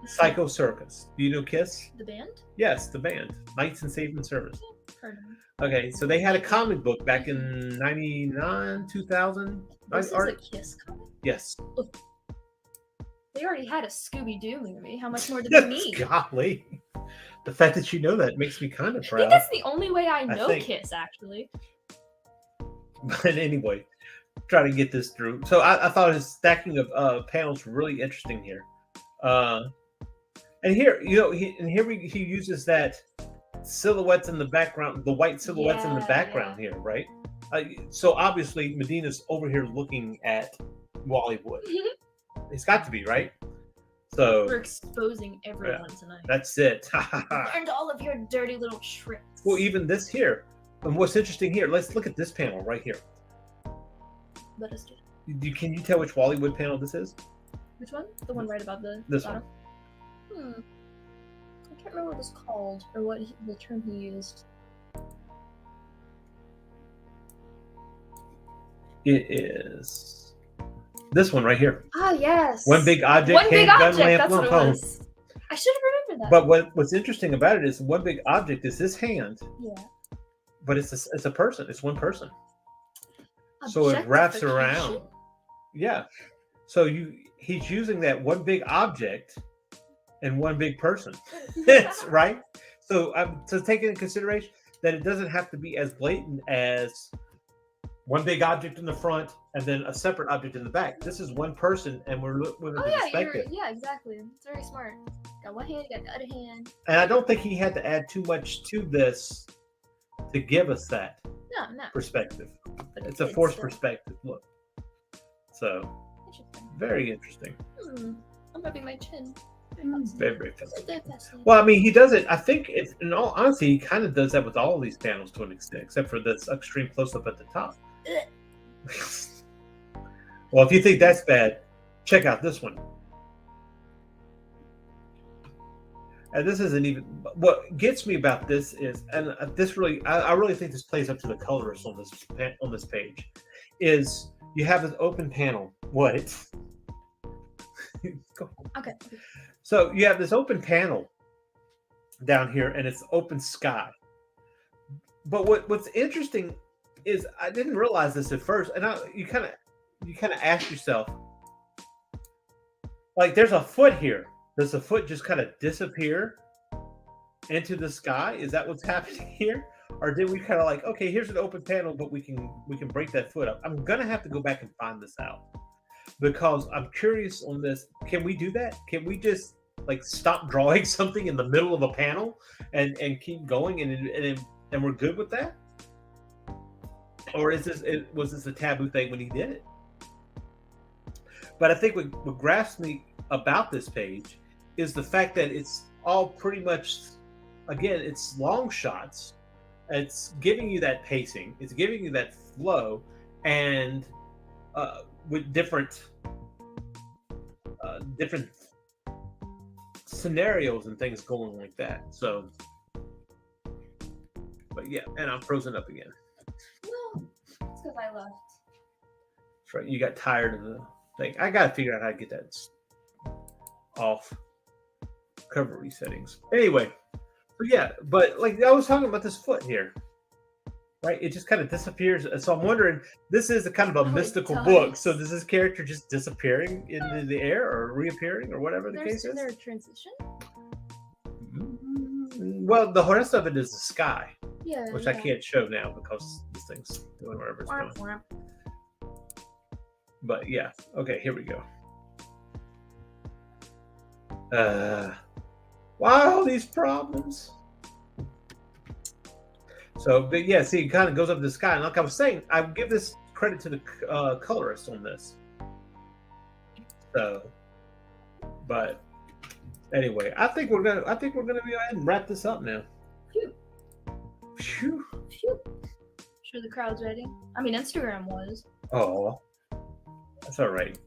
Psycho Circus. Do you know Kiss? The band? Yes, the band Knights in Saving Service. Heard of them. Okay, so they had a comic book back in '99, 2000. This is Art- a Kiss comic? Yes. They already had a Scooby-Doo movie. How much more did they need? Golly. The fact that you know that makes me kind of I think proud. that's the only way I know think- Kiss, actually. But anyway, try to get this through. So I thought his stacking of panels were really interesting here. And here, he uses that silhouettes in the background, the white silhouettes in the Yeah, background here, right? So obviously Medina's over here looking at Wallywood. It's got to be, right? So We're exposing everyone tonight. that's it. Learned all of your dirty little tricks. Well, even this here. And what's interesting here, let's look at this panel right here. Let us do it. Can you tell which Wallywood panel this is? Which one? The one right above the This bottom? I can't remember what it's called or what the term he used. It is this one right here. Ah, yes. One big object, One big handgun, object. lamp, That's what it phone. was. I should have remembered that. But what's interesting about it is one big object is this hand, yeah. but it's a person. It's one person. So it wraps around. Yeah. So he's using that one big object and one big person. That's right. So take into consideration that it doesn't have to be as blatant as one big object in the front and then a separate object in the back. This is one person, and we're looking Oh at yeah, perspective. yeah, exactly. It's very smart. Got one hand, got the other hand. And I don't think he had to add too much to this to give us that No. perspective. But It's a did forced still. perspective. Look. So Interesting. very interesting. I'm rubbing my chin. Very, very fascinating. It's very fascinating. Well, I mean, he does it. I think, in all honesty, he kind of does that with all of these panels to an extent, except for this extreme close up at the top. Well, if you think that's bad, check out this one. And this isn't even. What gets me about this is, and this really, I really think this plays up to the colorist on this page, is you have an open panel. What? Go. Okay. So you have this open panel, down here, and it's open sky. But what's interesting is I didn't realize this at first, and you kind of ask yourself, like, there's a foot here. Does the foot just kind of disappear into the sky? Is that what's happening here? Or did we kind of like, okay, here's an open panel, but we can break that foot up? I'm gonna have to go back and find this out because I'm curious on this. Can we do that? Can we just like stop drawing something in the middle of a panel and keep going and we're good with that? Or was this a taboo thing when he did it? But I think what grabs me about this page is the fact that it's all pretty much, again, it's long shots. It's giving you that pacing. It's giving you that flow, and with different scenarios and things going like that. So, but yeah, and I'm frozen up again. No, it's because I left. That's right. You got tired of the thing. I got to figure out how to get that off cover resettings. Anyway. Yeah, but like I was talking about this foot here, right? It just kind of disappears. So I'm wondering, this is a kind of a mystical book. So does this character just disappearing into the air or reappearing or whatever the case is? Is there a transition? Well, the rest of it is the sky, Yeah. which I can't show now because this thing's doing whatever it's doing. But yeah, okay, here we go. Why all these problems? So, but yeah, see, it kind of goes up to the sky. And like I was saying, I would give this credit to the colorist on this. So, but anyway, I think we're gonna go ahead and wrap this up now. Phew. Phew. Phew. Sure, the crowd's ready. I mean, Instagram was. Oh, that's all right.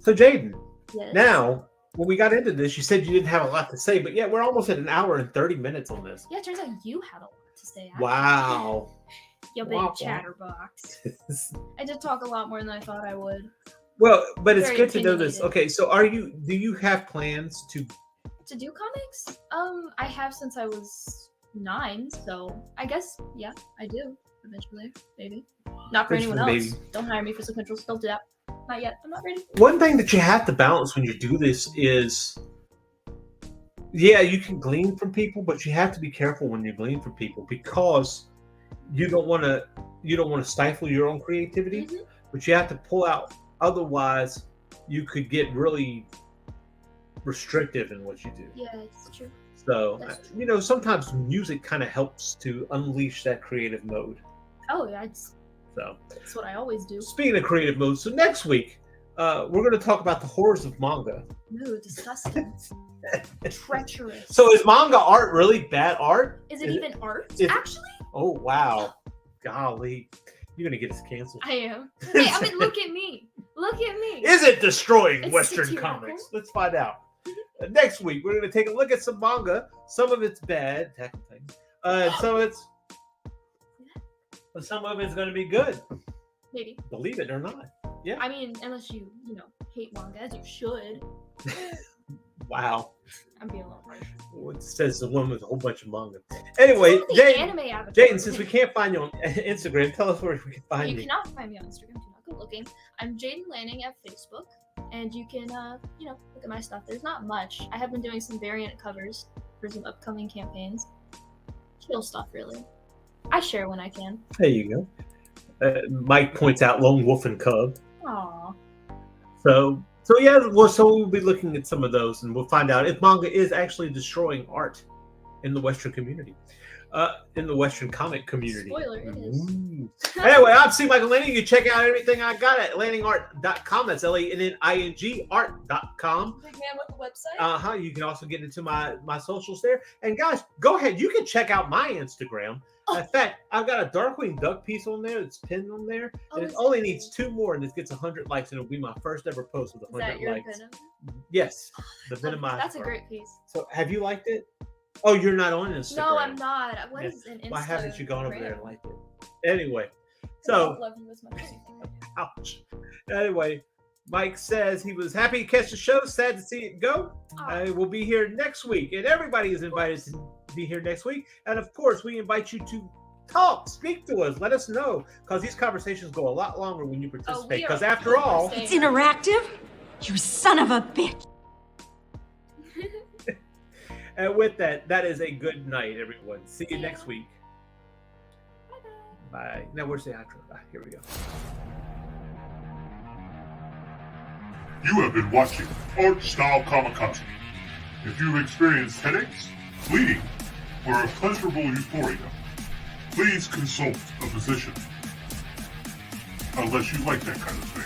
So, Jaden, Yes. now. When we got into this, you said you didn't have a lot to say, but yeah, we're almost at an hour and 30 minutes on this. Yeah, it turns out you had a lot to say. Wow. You big Wow. chatterbox. I did talk a lot more than I thought I would. Well, but it's Very good to know this. opinionated. Okay, so do you have plans to? To do comics? I have since I was 9, so I guess, yeah, I do. Eventually, maybe. Not for anyone else. Eventually, maybe. Don't hire me for sequentials. Don't do that. Not yet. I'm not ready. One thing that you have to balance when you do this is, yeah, you can glean from people, but you have to be careful when you glean from people because you don't want to stifle your own creativity, Mhm. but you have to pull out. Otherwise, you could get really restrictive in what you do. Yeah, it's true. So, That's sometimes music kind of helps to unleash that creative mode. Oh, yeah, So, that's what I always do. speaking of creative mode, so next week, we're going to talk about the horrors of manga. Ooh, disgusting. Treacherous. So, is manga art really bad art? Is it even art? is- Actually, Oh, wow. Golly. You're going to get us canceled. I am. Hey, I mean, look at me. Look at me. Is it destroying It's Western satirical. comics? Let's find out. Next week, we're going to take a look at some manga. Some of it's bad, tackle things. Some of it's going to be good. Maybe. Believe it or not. I mean, unless you hate manga, as you should. Wow. I'm being a little harsh. It says the one with a whole bunch of manga. Anyway, Some of the Jaden, anime avatar. Jaden, since we can't find you on Instagram, tell us where we can find You you. cannot find me on Instagram. Do not go looking. I'm Jaden Lanning at Facebook, and you can, look at my stuff. There's not much. I have been doing some variant covers for some upcoming campaigns. Chill stuff, really. I share when I can. There you go. Mike points out Lone Wolf and Cub. Aw. So yeah, so we'll be looking at some of those, and we'll find out if manga is actually destroying art in the Western community, in the Western comic community. Spoiler, it is. Ooh. Anyway, I'm C. Michael Lanning. You check out everything I got at landingart.com. That's LANNING art.com. Big man with the website. You can also get into my socials there. And guys, go ahead. You can check out my Instagram. Oh. In fact, I've got a Darkwing Duck piece on there that's pinned on there. Oh, And it is only it? needs 2 more, and it gets 100 likes, and it'll be my first ever post with Is 100 that your likes. Venom? Yes, the Venomized. That's a part. great piece. So, have you liked it? Oh, you're not on Instagram. No, I'm not. What Yeah. is an Instagram? Why haven't you gone over there and brand? liked it? Anyway, I so don't love you as much as you think I do. ouch. Anyway, Mike says he was happy to catch the show, sad to see it go. Aw. We'll be here next week, and everybody is invited to be here next week. And of course, we invite you to talk, speak to us, let us know, because these conversations go a lot longer when you participate. Because after all, It's interactive? You son of a bitch. and with that, that is a good night, everyone. See you next week. Bye. Now, where's the outro? Here we go. You have been watching Art Style Kamikaze. If you've experienced headaches, bleeding, or a pleasurable euphoria, please consult a physician. Unless you like that kind of thing.